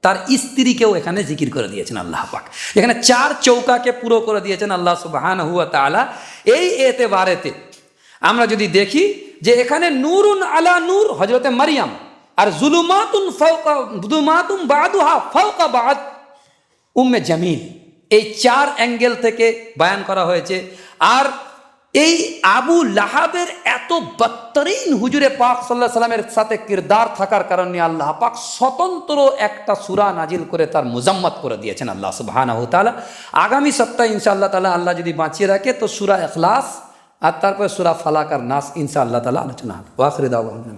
A: তার স্ত্রীকেও এখানে জিকির করে দিয়েছেন আল্লাহ পাক। এখানে 4 চৌকাকে পুরো করে দিয়েছেন আল্লাহ সুবহানাহু ওয়া তাআলা। এই এতেবারেতে আমরা যদি দেখি যে এখানে নূরুন আলা নূর হযরতে মারিয়াম, আর জুলুমাতুন বাদুহা ফাওকা বাদ উম্মে জামিল, এই 4 অ্যাঙ্গেল থেকে বয়ান করা হয়েছে। আর এই আবু লাহাবের এত বদতরিন হুজুরে পাক সাল্লাল্লাহু আলাইহি সাল্লামের সাথে কিরদার থাকার কারণে আল্লাহ পাক স্বতন্ত্র একটা সূরা নাজিল করে তার মুজাম্মাত করে দিয়েছেন আল্লাহ সুবহানাহু ওয়া তাআলা। আগামী সপ্তাহে ইনশাআল্লাহ তাআলা আল্লাহ যদি বাঁচিয়ে রাখে তো সূরা ইখলাস আর তারপরে সূরা ফালাক আর নাস ইনশাআল্লাহ তাআলা আলোচনা হবে। ওয়া আখিরু দাওয়ানা।